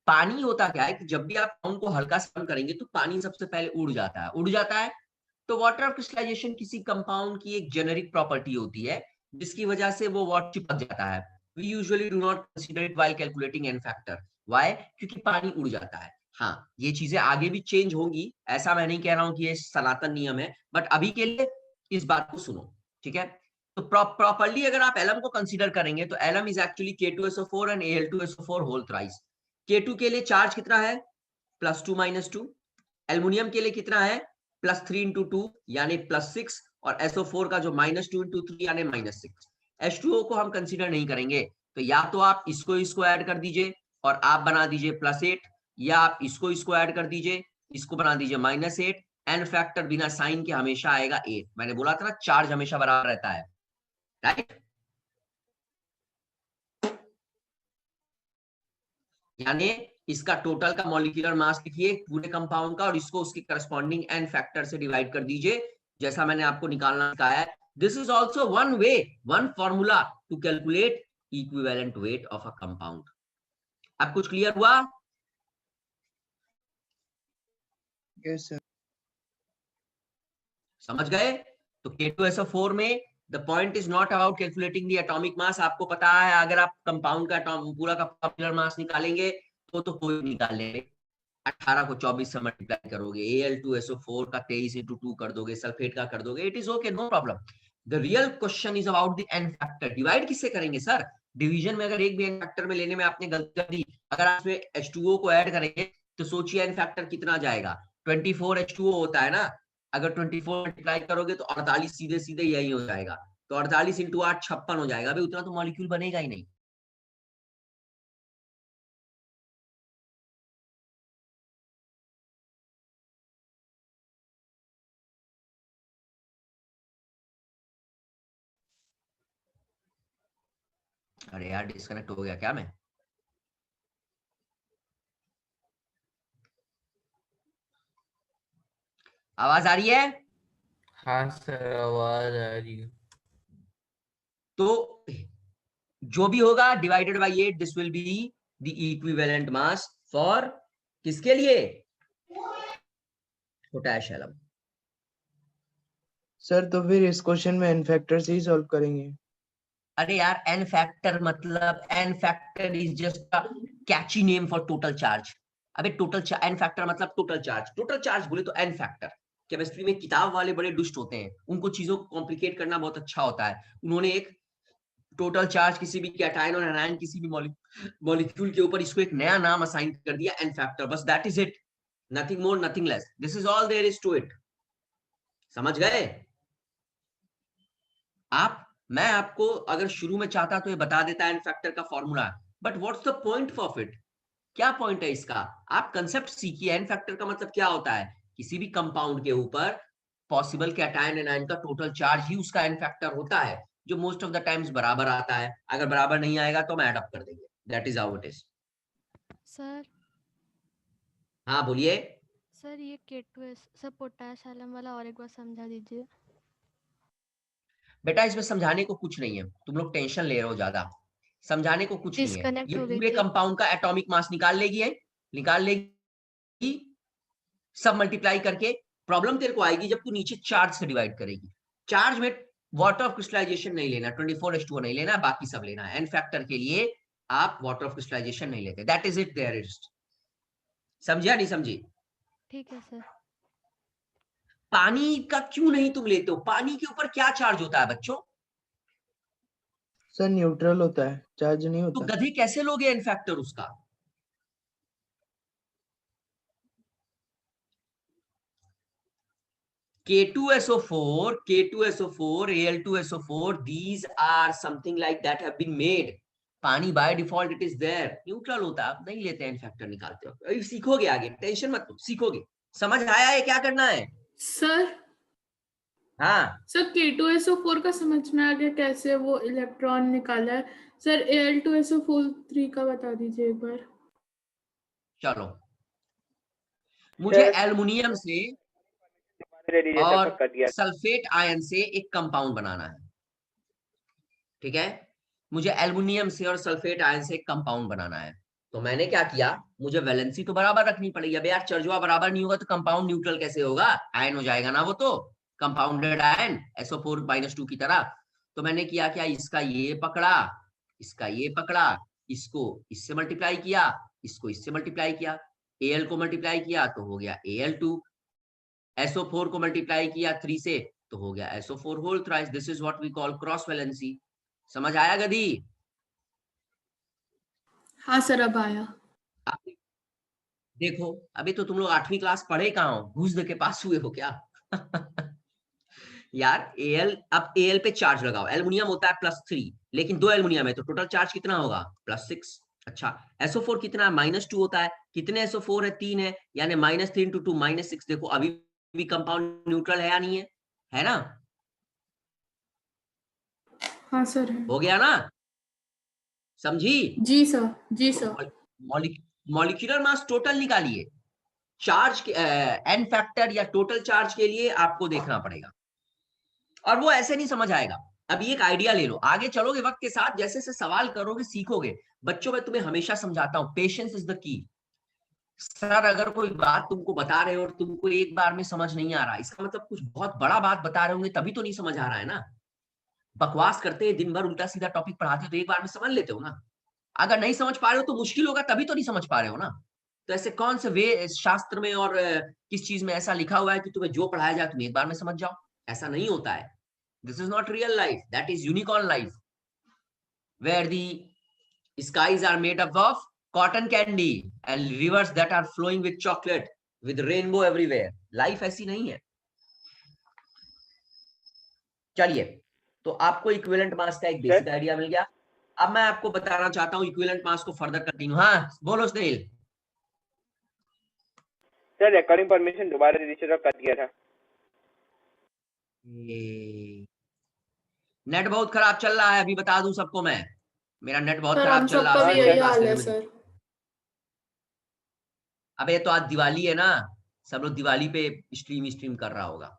पानी होता क्या है कि जब भी आप कंपाउंड को हल्का सा गर्म करेंगे तो पानी सबसे पहले उड़ जाता है। तो वाटर ऑफ क्रिस्टलाइजेशन किसी कंपाउंड की एक जेनेरिक प्रॉपर्टी होती है जिसकी वजह से वो वाटर चिपक जाता है। We usually do not consider it while calculating n factor. Why? क्योंकि पानी उड़ जाता है। हाँ, ये चीजें आगे भी चेंज होंगी, ऐसा मैं नहीं कह रहा हूं कि ये सनातन नियम है, बट अभी के लिए इस बात को सुनो, ठीक है? तो प्रॉपर्ली अगर आप एलम को कंसीडर करेंगे तो alum is actually K2SO4 and Al2SO4 whole thrice. K2 के लिए चार्ज कितना है? +2 -2। एल्युमिनियम के लिए कितना है? +3 × 2 यानी +6, और SO4 का जो -2 × 3 यानी -6। H2O को हम कंसीडर नहीं करेंगे, तो या तो आप इसको ऐड कर दीजिए और आप बना दीजिए +8, या आप इसको ऐड कर दीजिए, इसको बना दीजिए -8। n फैक्टर बिना साइन के हमेशा आएगा 8। मैंने बोला था ना, चार्ज हमेशा बराबर रहता है, राइट? यानी इसका टोटल का मॉलिक्यूलर मास लिखिए पूरे कंपाउंड का, और इसको उसकी करस्पॉन्डिंग n फैक्टर से डिवाइड कर दीजिए, जैसा मैंने आपको निकालना सिखाया है। This is also one formula to calculate equivalent weight of a compound. अब कुछ क्लियर हुआ? Yes sir. समझ गए? तो K2SO4 में the point is not about calculating the atomic mass. आपको पता है अगर आप कंपाउंड का पूरा का मॉलिक्यूलर मास निकालेंगे तो कोई निकाल लेंगे। 18 को 24 से मल्टीप्लाई करोगे, Al2SO4 का 23 × 2 कर दोगे, सल्फेट का कर दोगे, it is okay, no problem. The real question is about the n factor. Divide किससे करेंगे सर? डिवीजन में अगर एक भी n फैक्टर में लेने में आपने गलती कर दी, अगर आप इसमें H2O को ऐड करेंगे तो सोचिए n फैक्टर कितना जाएगा? 24 H2O होता है ना, अगर 24 मल्टीप्लाई करोगे तो 48 सीधे सीधे यही हो जाएगा, तो 48 × 8 56 हो जाएगा। अभी उतना तो मॉलिक्यूल बनेगा ही नहीं। अरे यार, डिस्कनेक्ट हो गया क्या मैं? आवाज आ रही है? हाँ सर, आवाज आ रही है। तो जो भी होगा divided by 8, this will be the equivalent mass for किसके लिए? पोटेशियम। सर तो फिर इस क्वेश्चन में n फैक्टर से ही सॉल्व करेंगे। अरे यार, n फैक्टर मतलब n factor is just a catchy name for total charge. अबे n फैक्टर मतलब टोटल चार्ज बोले तो n फैक्टर। केमिस्ट्री में किताब वाले बड़े दुष्ट होते हैं, उनको चीजों को कॉम्प्लिकेट करना बहुत अच्छा होता है। उन्होंने एक टोटल चार्ज किसी भी कैटायन और एनायन किसी भी मॉलिक्यूल के ऊपर इसको एक नया नाम असाइन कर दिया, n फैक्टर, बस that is it, nothing more nothing less, this is all there is to it. समझ गए आप? मैं आपको अगर शुरू में चाहता तो ये बता देता एन फैक्टर का formula, but what's the point of it? क्या पॉइंट है इसका? आप कंसेप्ट सीखिए। एन फैक्टर का मतलब क्या होता है? किसी भी कंपाउंड के ऊपर पॉसिबल कैटायन एनायन का टोटल चार्ज ही उसका एन फैक्टर होता है, जो मोस्ट ऑफ द टाइम्स बराबर आता है। अगर बराबर नहीं आएगा तो हम ऐड अप कर देंगे। That is how it is. Sir हाँ बोलिए। सर ये K2S सर पोटाश एलम वाला और एक बार समझा दीजिए। बेटा इसमें समझाने को कुछ नहीं है, तुम लोग टेंशन ले रहे हो ज्यादा। समझाने को कुछ नहीं है। डिस्कनेक्ट ये हो गई पूरे थी। कंपाउंड का एटॉमिक मास निकाल लेगी है, निकाल लेगी, सब मल्टीप्लाई करके। प्रॉब्लम तेरे को आएगी जब तू नीचे चार्ज से डिवाइड करेगी। चार्ज में वाटर ऑफ क्रिस्टलाइजेशन नहीं लेना, 24H2O नहीं लेना, बाकी सब लेना है। एन फैक्टर के लिए आप वाटर ऑफ क्रिस्टलाइजेशन नहीं लेते। That is it, there is. समझिया नहीं समझी? ठीक है सर। पानी का क्यों नहीं तुम लेते हो? पानी के ऊपर क्या चार्ज होता है बच्चों? सर न्यूट्रल होता है, चार्ज नहीं तो होता। गधे कैसे लोगे एन फैक्टर उसका? K2SO4, K2SO4, Al2SO4, these are something like that have been made. पानी by default it is there, neutral होता है। आप नहीं लेते एन फैक्टर, निकालते हो। अभी सीखोगे आगे, टेंशन मत लो, सीखोगे। समझ आया है क्या करना है? सर हाँ सर K2SO4 का समझ में आ गया कैसे वो इलेक्ट्रॉन निकाला है। सर Al2SO4 का बता दीजिए एक बार। चलो, मुझे सर एल्युमिनियम से दे दीजिए सर, और कट गया। सल्फेट आयन से एक कंपाउंड बनाना है, ठीक है? मुझे एल्युमिनियम से और सल्फेट आयन से एक कंपाउंड बनाना है। तो मैंने क्या किया, मुझे वैलेंसी तो बराबर रखनी पड़ेगी। अब यार चर्जुआ बराबर नहीं होगा तो कंपाउंड न्यूट्रल कैसे होगा? आयन हो जाएगा ना वो तो, कंपाउंडेड आयन SO4-2 की तरह। तो मैंने किया क्या, इसका ये पकड़ा, इसका ये पकड़ा, इसको इससे मल्टीप्लाई किया, इसको इससे मल्टीप्लाई किया, Al को मल्टीप्लाई किया तो हो गया Al2, SO4 को मल्टीप्लाई किया 3 से तो हो गया SO4 whole thrice. This is what we call cross valency. समझ आया गधी? हाँ सर अब आया। देखो अभी तो तुम लोग 8वीं क्लास पढ़े कहाँ हो, घूस दे के पास हुए हो क्या? यार Al, अब Al पे चार्ज लगाओ। एल्युमिनियम होता है +3, लेकिन 2 एल्युमिनियम है तो टोटल चार्ज कितना होगा? +6। अच्छा SO4 कितना है? -2 होता है। कितने SO4 है? 3 है, यानी -3 × 2 -6। देखो अभी भी कंपाउंड न्यूट्रल है या नहीं है? है ना? हाँ सर है। हो गया ना? समझी? जी सर, जी सर। मॉलिक्यूलर मास टोटल निकालिए। चार्ज एन फैक्टर या टोटल चार्ज के लिए आपको देखना पड़ेगा, और वो ऐसे नहीं समझ आएगा। अभी एक आइडिया ले लो, आगे चलोगे वक्त के साथ, जैसे जैसे सवाल करोगे सीखोगे। बच्चों मैं तुम्हें हमेशा समझाता हूं, patience is the key. Sir अगर कोई बात तुमको बता रहे हो और तुमको एक बार में समझ नहीं आ रहा, इसका मतलब कुछ बहुत बड़ा बात बता रहे होंगे, तभी तो नहीं समझ आ रहा है ना। बकवास करते दिन भर उल्टा सीधा टॉपिक पढ़ाते तो एक बार में समझ लेते हो ना। अगर नहीं समझ पा रहे हो तो मुश्किल होगा, तभी तो नहीं समझ पा रहे हो ना। तो ऐसे कौन से वे शास्त्र में और किस चीज में ऐसा लिखा हुआ है कि तुम्हें जो पढ़ाया जाए तुम एक बार में समझ जाओ? ऐसा नहीं होता है। This is not real life, that is unicorn life, where the skies are made up of cotton candy and rivers that are flowing with chocolate with rainbow everywhere. Life ऐसी नहीं है। चलिए, तो आपको इक्विवेलेंट मास का एक basic idea मिल गया। अब मैं आपको बताना चाहता हूं इक्विवेलेंट मास को फर्दर कंटिन्यू। हाँ बोलो स्नेहिल। सर रिकॉर्डिंग परमिशन दोबारा दे दीजिए, कट गया था। नेट बहुत खराब चल रहा है, अभी बता दूं सबको मैं, मेरा नेट बहुत सर खराब हम चल रहा सबका है। भी यही हाल है में सर। अबे तो आज दिवाली है ना, सब लोग दिवाली पे स्ट्रीम कर रहा होगा।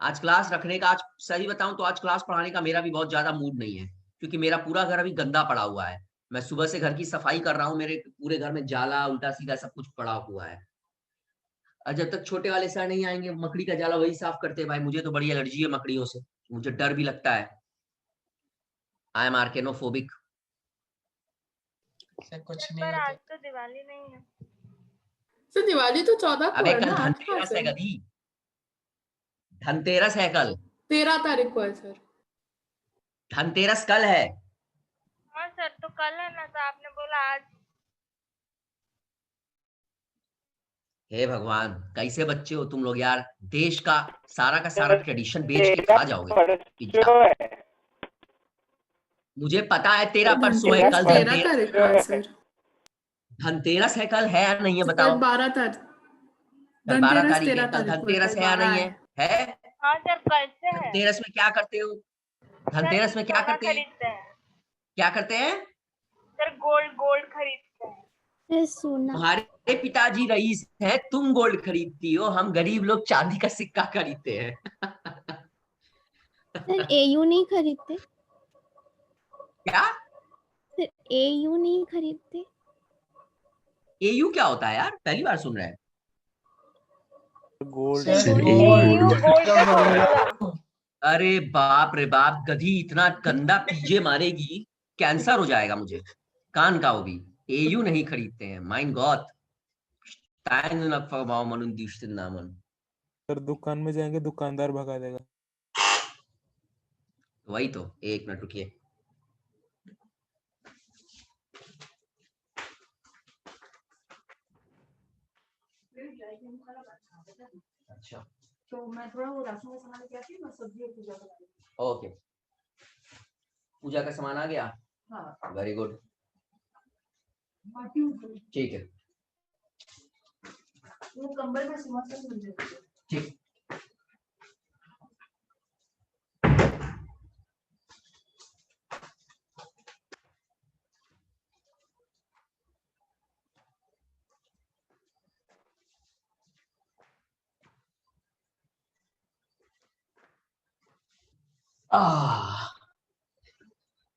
आज क्लास रखने का, आज सही बताऊं तो आज क्लास पढ़ाने का मेरा भी बहुत ज्यादा मूड नहीं है, क्योंकि मेरा पूरा घर अभी गंदा पड़ा हुआ है। मैं सुबह से घर की सफाई कर रहा हूँ, मेरे पूरे घर में जाला उल्टा सीधा सब कुछ पड़ा हुआ है। और जब तक छोटे वाले सर नहीं आएंगे, मकड़ी का जाला वही साफ करते हैं। भाई मुझे तो बड़ी एलर्जी है मकड़ियों से, मुझे डर भी लगता है। I am arachnophobic. कुछ नहीं पर होता। आज तो दिवाली नहीं है। सर दिवाली तो 14 को अबे है कल ना, आज कहाँ धनतेरस से? है गधी, धनतेरस है कल। 13 तारीख को है सर। धनतेरस कल है। हाँ सर तो कल है ना, तो आपने बोला आज। हे भगवान, कैसे बच्चे हो तुम लोग यार। देश का सारा ट्रेडिशन बेच के खा जाओगे पिज्जा। परसों है। मुझे पता है तेरा परसों है, धनतेरस कल 13 धनतेरस। तारीख का है सर। धनतेरस है कल, है या नहीं है कल बताओ। 12 तारीख। कल 12 धनतेरस तारीख है, 13 कल तारीख को है, धनतेरस कल है या 12 नहीं है? है। है। हाँ सर, कल से है। धनतेरस में क्या करते हो? धनतेरस में क्या सोना करते हैं? खरीदते हैं क्या करते हैं? सर, गोल्ड गोल्ड खरीदते हैं। सोना। तुम्हारे पिताजी रईस हैं, तुम गोल्ड खरीदती हो, हम गरीब लोग चांदी का सिक्का खरीदते हैं। सर एयू नहीं खरीदते? क्या? सर एयू नहीं खरीदते? एयू क्या होता है यार, पहली बार सुन रहे हैं। Gold sir sir AU gold का का फॉर्मूला। अरे बाप रे बाप, गधी इतना गंदा पीजे मारेगी, कैंसर हो जाएगा मुझे कान का। वो भी एयू नहीं खरीदते हैं, माइन गॉड। सर दुकान में जाएंगे, दुकानदार भगा देगा। वही तो, एक मिनट रुकिए। अच्छा, तो मैं थोड़ा वो राशन का सामान लेके आती हूँ, मैं सब्जी और पूजा करा देती ओके। पूजा का सामान आ गया, हूँ। हाँ, वेरी गुड, आती हूँ। ठीक है। वो कंबल में सिंहासन मिल जाती है। ठीक।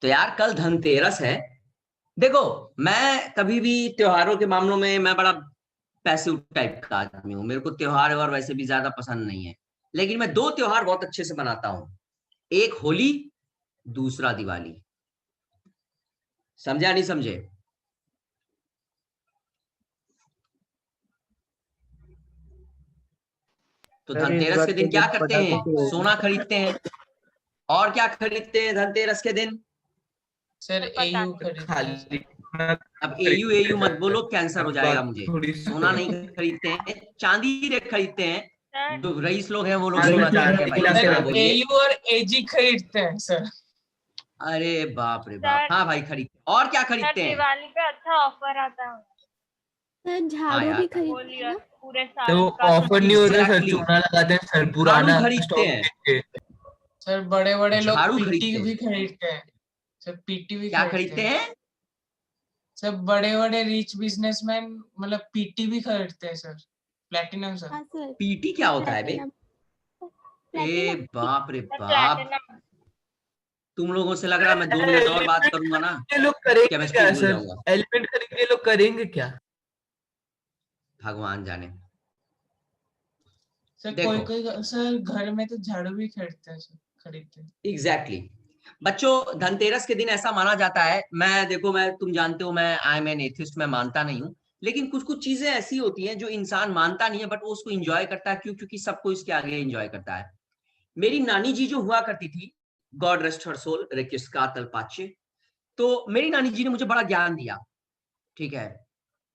तो यार कल धनतेरस है। देखो, मैं कभी भी त्योहारों के मामलों में मैं बड़ा पैसिव टाइप का आदमी हूँ। मेरे को त्योहार और वैसे भी ज्यादा पसंद नहीं है, लेकिन मैं दो त्योहार बहुत अच्छे से मनाता हूँ। एक होली, दूसरा दिवाली। समझा नहीं समझे? तो सर इस धनतेरस बार के तो दिन क्या कुछ करते पटाखे हैं? से सोना खरीदते हैं। और क्या खरीदते हैं धनतेरस के दिन? सर एयू खरीदते हैं सर। खाली अब एयू एयू मत बोलो, कैंसर हो जाएगा मुझे। थोड़ी सोना नहीं खरीदते हैं, चांदी खरीदते हैं। सर जो रईस लोग हैं वो लोग चांदी सोना खरीदते हैं भाई। खिला के हाँ रखो। बोलिए। एयू और एजी खरीदते हैं सर। अरे बाप रे बाप, सर हाँ भाई खरीदते। और क्या सर, खरीदते हैं? दिवाली पे अच्छा ऑफर आता है। सर हाँ झाड़ू यार, भी होल खरीदते हैं ईयर ना? पूरे तो साल का। ऑफर नहीं होता सर, एग्जैक्टली, चूना लगाते हैं सर, झाड़ू पुराना खरीदते स्टॉक हैं। बेच के। सर बड़े बड़े लोग झाड़ू पीटी खरीदते भी हैं। खरीदते हैं सर। पीटी भी क्या खरीदते खरीदते हैं हैं? सर। बड़े बड़े रिच बिजनेसमैन मतलब पीटी भी खरीदते हैं सर। Platinum sir. हाँ सर। पीटी क्या होता है बे? प्लेटिनम। ए प्लेटिनम। बाप रे सर बाप, प्लैटिनम। तुम लोगों से लग रहा है मैं 2 मिनट और बात करूंगा ना, ये लोग करेंगे केमिस्ट्री क्या भूल सर? जाऊंगा। एलिमेंट खरीद के लोग करेंगे क्या? भगवान जाने। सर कोई देखो, कोई सर घर में तो झाड़ू भी खरीदते हैं सर। खरीदते हैं। एग्जैक्टली बच्चों, धनतेरस के दिन ऐसा माना जाता है। मैं देखो, मैं तुम जानते हो मैं आई एम एन एथिस्ट, मैं मानता नहीं हूँ। लेकिन कुछ कुछ चीजें ऐसी होती हैं जो इंसान मानता नहीं है, बट वो उसको एंजॉय करता है। क्यों? क्योंकि सबको इसके आगे एंजॉय करता है। मेरी नानी जी जो हुआ करती थी, गॉड रेस्ट हर सोल, रेकिस्का तलपाचे, तो मेरी नानी जी ने मुझे बड़ा ज्ञान दिया, ठीक है।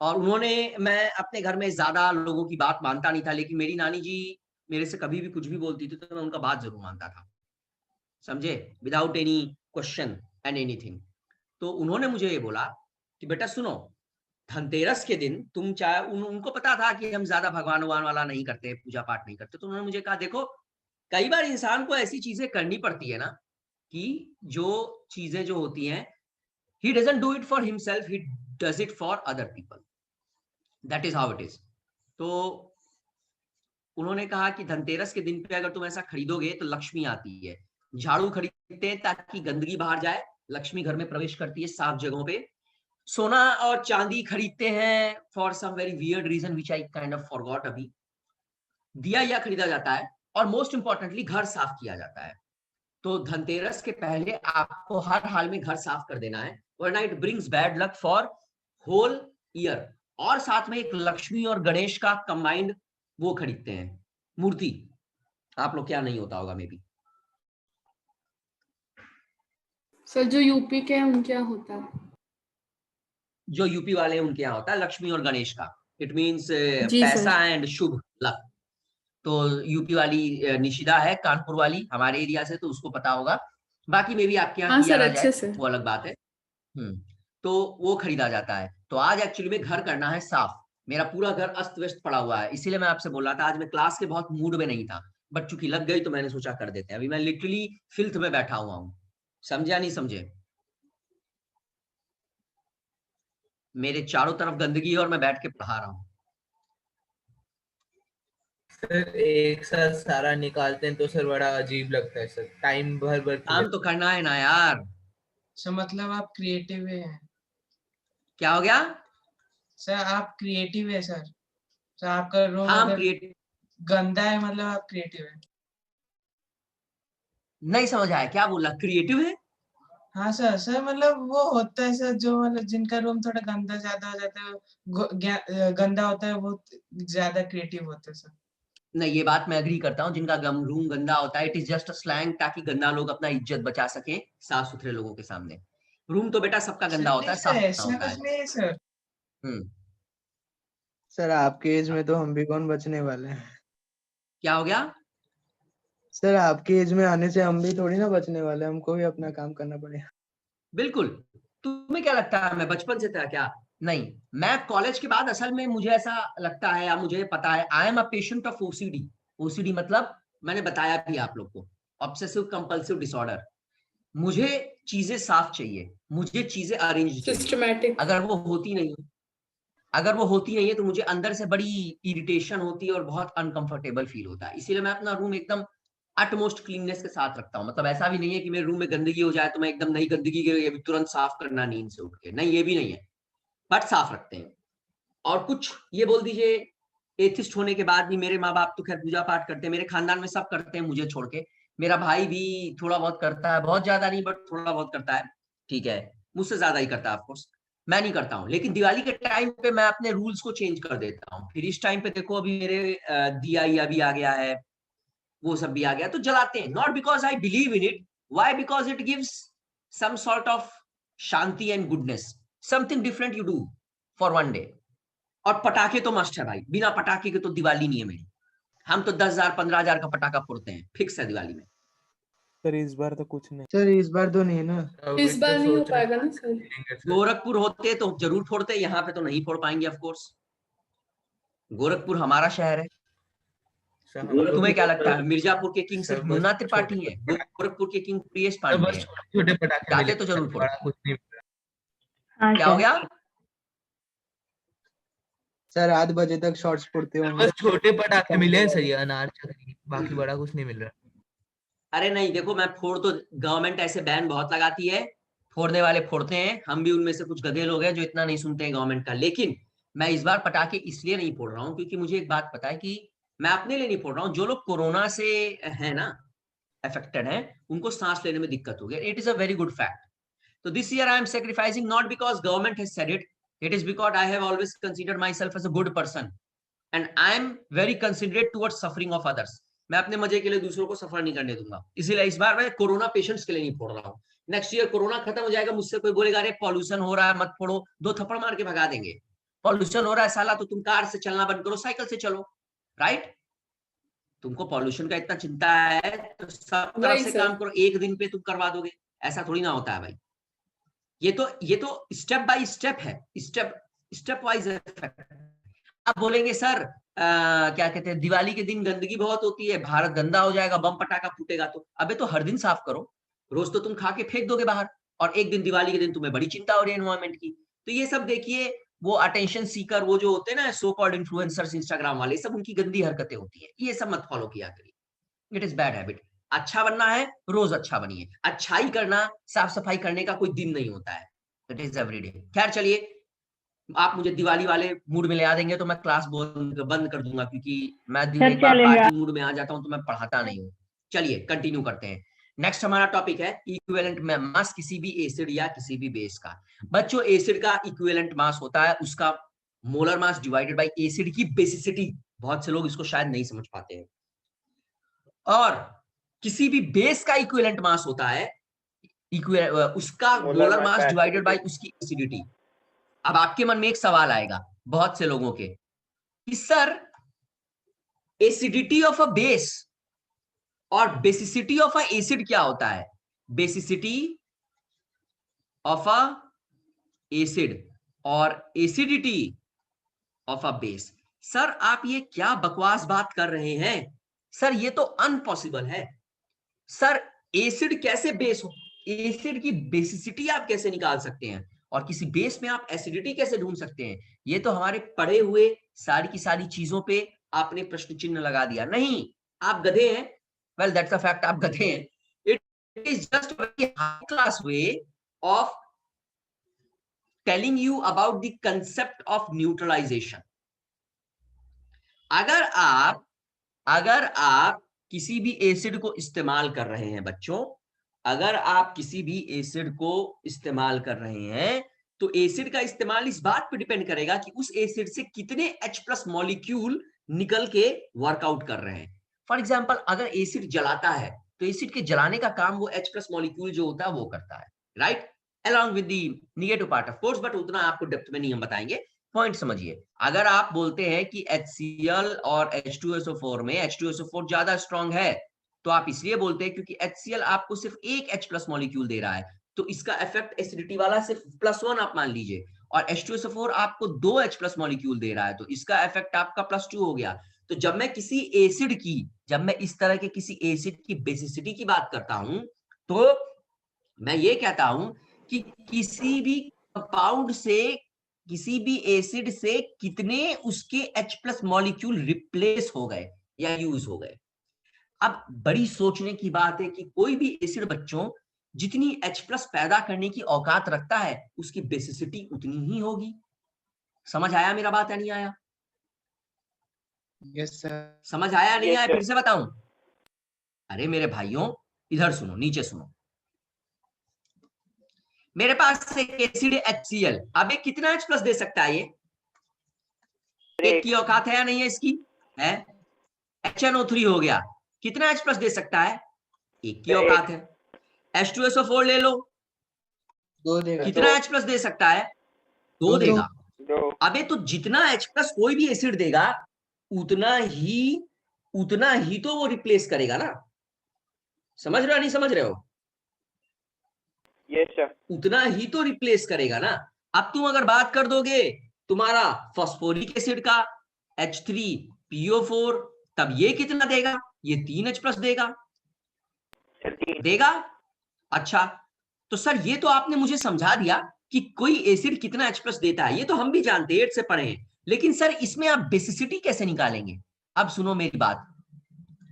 और उन्होंने, मैं अपने घर में ज्यादा लोगों की बात मानता नहीं था, लेकिन मेरी नानी जी मेरे से कभी भी कुछ भी बोलती थी तो मैं उनका बात जरूर मानता था, समझे, without any question and anything. तो उन्होंने मुझे ये बोला कि बेटा सुनो, धनतेरस के दिन तुम चाहे उनको पता था कि हम ज्यादा भगवान भगवान वाला नहीं करते, पूजा पाठ नहीं करते, तो उन्होंने मुझे कहा देखो, कई बार इंसान को ऐसी चीजें करनी पड़ती है ना, कि जो चीजें जो होती हैं, he doesn't do it for himself, he does it for other people, that is how it is। तो उन्होंने कहा कि धनतेरस के दिन पे अगर तुम ऐसा खरीदोगे तो लक्ष्मी आती है। झाड़ू खरीदते हैं ताकि गंदगी बाहर जाए, लक्ष्मी घर में प्रवेश करती है साफ जगहों पे। सोना और चांदी खरीदते हैं for some very weird reason which I kind of forgot अभी। दिया या खरीदा जाता है, और मोस्ट इंपॉर्टेंटली घर साफ किया जाता है। तो धनतेरस के पहले आपको हर हाल में घर साफ कर देना है, वरना it brings bad luck for whole year. और साथ में एक लक्ष्मी और गणेश का कंबाइंड वो खरीदते हैं, मूर्ति। आप लोग क्या नहीं होता होगा मे बी। सर जो यूपी के हैं उनके यहाँ होता है। जो यूपी वाले हैं उनके यहाँ होता है लक्ष्मी और गणेश का। इट मीन्स जी पैसा सर। And Shubh luck. तो यूपी वाली निशिदा है, कानपुर वाली हमारे एरिया से, तो उसको पता होगा। बाकी में भी आपके यहाँ हाँ किया सर, ना अच्छे जाए से। वो अलग बात है। तो वो खरीदा जाता है। तो आज एक्चुअली में घर करना है साफ। मेरा पूरा घर अस्त व्यस्त पड़ा हुआ है, इसीलिए मैं आपसे बोल रहा था। आज मैं क्लास के बहुत मूड में नहीं था, बट चूंकि लग गई तो मैंने सोचा कर देते हैं। अभी मैं लिटरली फिल्थ में बैठा हुआ हूँ, समझे या नहीं समझे? मेरे चारों तरफ गंदगी है और मैं बैठ के पढ़ा रहा हूँ। सर एक साथ सारा निकालते हैं तो सर बड़ा अजीब लगता है सर, टाइम भर भर के काम तो करना है ना यार। सर मतलब आप क्रिएटिव हैं। क्या हो गया? सर आप क्रिएटिव है सर। सर आपका रूम हाँ, हम अगर क्रिएट गंदा है मतलब आप क्रिएटिव है। नहीं समझ आया, क्या बोला? क्रिएटिव है? हाँ सर, सर मतलब वो होता है सर जो मतलब जिनका रूम थोड़ा गंदा ज्यादा हो जाता है, गंदा होता है, वो ज्यादा क्रिएटिव होता है सर। नहीं, ये बात मैं एग्री करता हूँ। जिनका रूम गंदा होता है, it is just a slang, ताकि गंदा लोग अपना इज्जत बचा सके साफ सुथरे लोगों के सामने। रूम तो बेटा सबका गंदा होता नहीं है, सर, साफ ऐसा होता कुछ है। नहीं है सर। हम्म सर आपके एज में तो हम भी कौन बचने वाले हैं। क्या हो गया? सर आपके एज में आने से हम भी थोड़ी ना बचने वाले, हमको भी अपना काम करना पड़ेगा। बिल्कुल। तुम्हें क्या लगता है मैं बचपन से था क्या? नहीं, मैं कॉलेज के बाद असल में मुझे ऐसा लगता है या मुझे पता है, I am a patient of OCD. OCD मतलब मैंने बताया भी आप लोग को, ऑब्सेसिव कंपल्सिव डिसऑर्डर। मुझे चीजें साफ चाहिए, मुझे चीजें अरेंज चाहिए। सिस्टमैटिक। अगर वो होती नहीं है तो मुझे अंदर से बड़ी इरिटेशन होती है और बहुत अनकंफर्टेबल फील होता है। इसीलिए मैं अपना रूम एकदम अटमोस्ट क्लीननेस के साथ रखता हूँ। मतलब ऐसा भी नहीं है कि मेरे रूम में गंदगी हो जाए तो मैं एकदम नई गंदगी के तुरंत साफ करना नींद से उठ के, नहीं, ये भी नहीं है, बट साफ रखते हैं। और कुछ ये बोल दीजिए, एथिस्ट होने के बाद भी मेरे माँ बाप तो खैर पूजा पाठ करते हैं, मेरे खानदान में सब करते हैं मुझे छोड़ के। मेरा भाई भी थोड़ा बहुत करता है, बहुत ज्यादा नहीं बट थोड़ा बहुत करता है, ठीक है, मुझसे ज्यादा ही करता है ऑफकोर्स। मैं नहीं करता हूँ, लेकिन दिवाली के टाइम पे मैं अपने रूल्स को चेंज कर देता हूँ। फिर इस टाइम पे देखो अभी मेरे दिया भी आ गया है, वो सब भी आ गया, तो जलाते हैं। Not because I believe in it, why? Because it gives some sort of shanti and goodness, something different you do for one day. और पटाखे तो मस्ट है भाई, बिना पटाखे के तो दिवाली नहीं है मेरी। हम तो 10,000 15,000 का पटाखा फोड़ते हैं, फिक्स है दिवाली में। सर इस बार तो कुछ नहीं। सर इस बार तो नहीं है ना। इस बार नहीं हो पाएगा ना सर। गोरखपुर होते तो जरूर फोड़ते, यहाँ पे तो नहीं फोड़ पाएंगे ऑफ कोर्स। गोरखपुर हमारा शहर है। तुम्हें क्या लगता है मिर्जापुर के किंग सिर्फ मुन्ना त्रिपाठी है? गोरखपुर के किंग प्रियेश पांडे हैं। छोटे पटाखे जाते मिले, तो जरूर फोड़ते। बड़ा कुछ नहीं मिला। हाँ क्या हो गया? सर 8 बजे तक शॉर्ट्स फोड़ते होंगे। बस छोटे पटाखे मिले हैं सर, ये अनार चक्री, बाकी बड़ा कुछ नहीं मिल रहा। अरे नहीं, देखो मैं फोड़ तो, गवर्नमेंट ऐसे बैन बहुत लगाती है, फोड़ने वाले फोड़ते हैं। हम भी उनमें से कुछ गधे लोग हैं जो इतना नहीं सुनते हैं गवर्नमेंट का। लेकिन मैं इस बार पटाखे इसलिए नहीं फोड़ रहा हूँ क्योंकि मुझे एक बात पता है कि मैं अपने लिए नहीं फोड़ रहा हूँ, जो लोग कोरोना से है ना अफेक्टेड हैं, उनको सांस लेने में दिक्कत हो गई। It is a very good fact. So this year I am sacrificing not because government has said it. It is because I have always considered myself as a good person, and I am very considerate towards suffering of others. मैं अपने मजे के लिए दूसरों को सफर नहीं करने दूंगा, इसीलिए इस बार मैं कोरोना पेशेंट्स के लिए नहीं फोड़ रहा हूँ। नेक्स्ट ईयर कोरोना खत्म हो जाएगा, मुझसे कोई बोलेगा अरे पॉल्यूशन हो रहा है मत फोड़ो, 2 थप्पड़ मार के भगा देंगे। पॉल्यूशन हो रहा है साला, तो तुम कार से चलना बंद करो, साइकिल से चलो, राइट? तुमको पॉल्यूशन का इतना चिंता है तो सब तरफ से काम करो, एक दिन पे तुम करवा दोगे, ऐसा थोड़ी ना होता है भाई। ये तो स्टेप बाय स्टेप है, स्टेप वाइज इफेक्ट। आप बोलेंगे सर क्या कहते हैं दिवाली के दिन गंदगी बहुत होती है, भारत गंदा हो जाएगा, बम पटाखा फूटेगा, तो अबे तो हर दिन साफ करो, रोज तो तुम खा के फेंक दोगे बाहर, और एक दिन दिवाली के दिन तुम्हें बड़ी चिंता हो रही है एनवायरमेंट की। तो ये सब देखिए, वो अटेंशन सीकर, वो जो होते हैं ना सो कॉल्ड इन्फ्लुएंसर्स इंस्टाग्राम वाले, सब उनकी गंदी हरकतें होती है, ये सब मत फॉलो किया करिए। It is bad habit. अच्छा बनना है, रोज अच्छा बनिए। अच्छाई करना, साफ सफाई करने का कोई दिन नहीं होता है, इट इज एवरीडे। खैर चलिए, आप मुझे दिवाली वाले मूड में ले आ देंगे तो मैं क्लास बंद कर दूंगा, क्योंकि मैं एक बार पार्टी मूड में आ जाता हूं तो मैं पढ़ाता नहीं हूँ। चलिए कंटिन्यू करते हैं। नेक्स्ट हमारा टॉपिक है इक्विवेलेंट मास किसी भी एसिड या किसी भी बेस का। बच्चों, एसिड का इक्विवेलेंट मास होता है उसका molar mass divided by acid की बेसिसिटी। बहुत से लोग इसको शायद नहीं समझ पाते हैं। और किसी भी बेस का इक्विवेलेंट मास होता है उसका मोलर मास डिवाइडेड बाय उसकी एसिडिटी। अब आपके मन में एक सवाल आएगा बहुत से लोगों के, कि sir acidity of a base और बेसिसिटी ऑफ अ एसिड क्या होता है? बेसिसिटी ऑफ अ एसिड और acidity of a base. Sir आप ये क्या बकवास बात कर रहे हैं? सर ये तो अनपॉसिबल है। सर एसिड कैसे बेस हो? एसिड की बेसिसिटी आप कैसे निकाल सकते हैं और किसी बेस में आप एसिडिटी कैसे ढूंढ सकते हैं? ये तो हमारे पढ़े हुए सारी की सारी चीजों पे आपने प्रश्न चिन्ह लगा दिया। नहीं, आप गधे हैं। वेल दैट्स अ फैक्ट, आप गधे हैं। It is just a very high class way of telling you about the concept of neutralisation. अगर आप किसी भी एसिड को इस्तेमाल कर रहे हैं बच्चों, अगर आप किसी भी एसिड को इस्तेमाल कर रहे हैं तो एसिड का इस्तेमाल इस बात पर डिपेंड करेगा कि उस एसिड से कितने H+ मॉलिक्यूल निकल के वर्कआउट कर रहे हैं। फॉर एग्जांपल अगर एसिड जलाता है तो एसिड के जलाने का काम वो H+ मॉलिक्यूल जो होता है वो करता है, right, along with the negative part of course, but उतना आपको डेप्थ में नहीं हम बताएंगे। पॉइंट समझिए, अगर आप बोलते हैं कि HCl और H2SO4 में H2SO4 ज्यादा स्ट्रांग है तो आप इसलिए बोलते हैं क्योंकि HCl आपको सिर्फ एक H+ मॉलिक्यूल दे रहा है तो इसका इफेक्ट एसिडिटी वाला सिर्फ +1 आप मान लीजिए, और H2SO4 आपको 2 H+ मॉलिक्यूल दे रहा है तो इसका इफेक्ट आपका +2 हो गया। तो जब मैं इस तरह के किसी एसिड की बेसिसिटी की बात करता हूं तो मैं ये कहता हूं कि किसी भी कंपाउंड से, किसी भी एसिड से कितने उसके H+ मॉलिक्यूल रिप्लेस हो गए या यूज हो गए। अब बड़ी सोचने की बात है कि कोई भी एसिड बच्चों जितनी H+ पैदा करने की औकात रखता है उसकी बेसिसिटी उतनी ही होगी। समझ आया मेरा बात या नहीं आया? Yes sir. समझ आया नहीं आया? फिर से बताऊं? अरे मेरे भाइयों इधर सुनो, नीचे सुनो। मेरे पास एक एसिड HCl, अब ये कितना H+ दे सकता है? ये एक की औकात है या नहीं है इसकी? है। HNO3 हो गया, कितना H+ दे सकता है? एक की औकात है। H2SO4 ले लो, 2 देगा। कितना H+ दे सकता है? 2 देगा। अबे तो जितना H+ कोई भी एसिड देगा उतना ही तो वो रिप्लेस करेगा ना। समझ रहे हो नहीं समझ रहे हो? Yes sir. उतना ही तो रिप्लेस करेगा ना। अब तुम अगर बात कर दोगे तुम्हारा फॉस्फोरिक एसिड का H3PO4, तब ये कितना देगा? ये 3 H+ देगा। अच्छा तो सर ये तो आपने मुझे समझा दिया कि कोई एसिड कितना H+ देता है, ये तो हम भी जानते हैं, 8 से पढ़े हैं, लेकिन सर इसमें आप बेसिसिटी कैसे निकालेंगे? अब सुनो मेरी बात,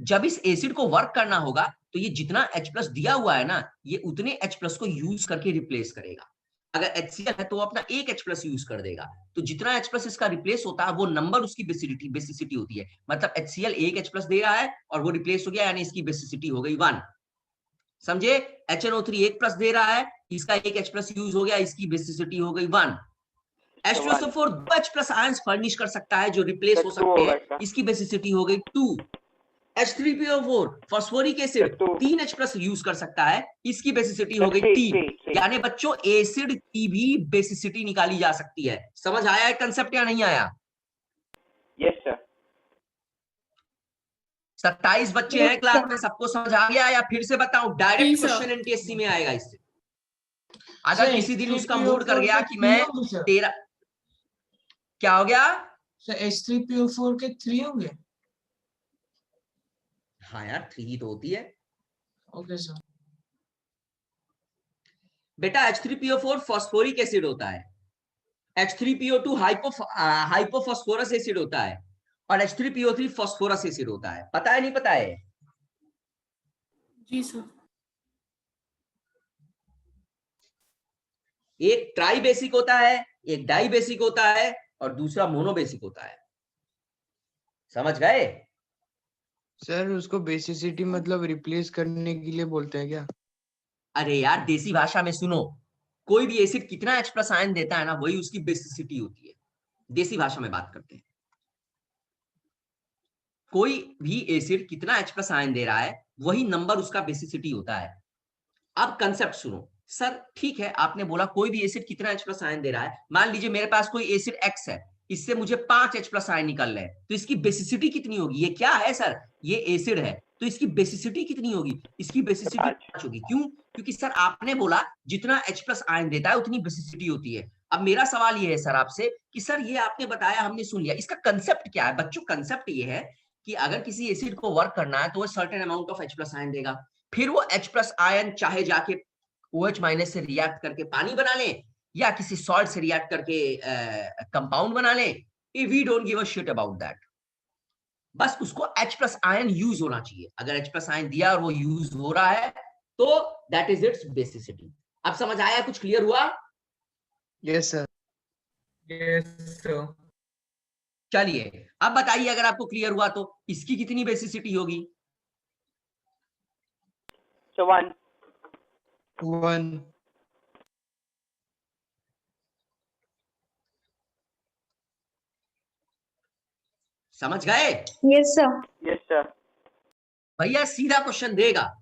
जब इस एसिड को वर्क करना होगा तो ये जितना H+ दिया हुआ है ना ये उतने H+ को यूज करके रिप्लेस करेगा। अगर HCl है तो वो अपना एक H+ यूज कर देगा, तो जितना H+ इसका रिप्लेस होता है वो नंबर उसकी बेसिसिटी होती है। मतलब HCl एक H+ दे रहा है और वो रिप्लेस हो गया, यानी इसकी बेसिसिटी हो गई 1। समझे? HNO3 एक प्लस दे रहा है, इसका एक H+ यूज हो गया, इसकी बेसिसिटी हो गई 1। H2SO4 दो H+ आयंस फर्निश कर सकता है जो रिप्लेस हो सकते हैं, इसकी बेसिसिटी हो गई 2। H3PO4 phosphoric acid 3 H+ use कर सकता है, इसकी बेसिसिटी हो गई 3। यानी बच्चों एसिड की भी बेसिसिटी निकाली जा सकती है। समझ आया कंसेप्ट या नहीं आया? Yes sir. 27 बच्चे हैं क्लास में, सबको समझ आ गया या फिर से बताऊं? डायरेक्ट क्वेश्चन एनटीएससी में आएगा इससे। अगर किसी दिन उसका मूड कर गया कि मैं तेरा, क्या हो गया सर? H3PO4 के 3 होंगे? हाँ यार 3 ही तो होती है। Okay sir. बेटा H3PO4 फॉस्फोरिक एसिड होता है, H3PO2 हाइपोफॉस्फोरस एसिड होता है और H3PO3 फॉस्फोरस एसिड होता है। पता है नहीं पता है? जी सर। एक ट्राई बेसिक होता है, एक डाई बेसिक होता है और दूसरा मोनो बेसिक होता है। समझ गए? सर उसको बेसिसिटी मतलब रिप्लेस करने के लिए बोलते हैं क्या? अरे यार देसी भाषा में सुनो, कोई भी एसिड कितना H+ आयन देता है ना वही उसकी बेसिसिटी होती है। देसी भाषा में बात करते हैं, कोई भी एसिड कितना H+ आयन दे रहा है वही नंबर उसका बेसिसिटी होता है। अब कंसेप्ट सुनो। सर ठीक है, आपने बोला कोई भी एसिड कितना H+ आयन दे रहा है। मान लीजिए मेरे पास कोई एसिड X है, इससे मुझे 5 H+ आयन निकल रहे हैं, तो इसकी बेसिसिटी कितनी होगी? ये क्या है सर? ये एसिड है, तो इसकी बेसिसिटी कितनी होगी? इसकी बेसिसिटी 5 होगी। क्यों? क्योंकि सर आपने बोला जितना H+ आयन देता है उतनी बेसिसिटी होती है। अब मेरा सवाल ये है सर आपसे कि सर ये आपने बताया, हमने सुन लिया, इसका कंसेप्ट क्या है? बच्चों कंसेप्ट ये है कि अगर किसी एसिड को वर्क करना है तो वो certain amount of H+ ion देगा, फिर वो H+ आयन चाहे जाके OH- से रिएक्ट करके पानी बना ले या किसी सॉल्ट से रिएक्ट करके कंपाउंड बना ले, we don't give a shit about that. बस उसको H+ आयन यूज होना चाहिए। अगर H+ आयन दिया और वो यूज हो रहा है तो दैट इज इट्स बेसिसिटी। अब समझ आया? कुछ क्लियर हुआ? Yes sir. Yes sir. चलिए अब बताइए, अगर आपको क्लियर हुआ तो इसकी कितनी बेसिसिटी होगी? So 1. 1। समझ गए? Yes sir. Yes sir. भैया सीधा क्वेश्चन देगा।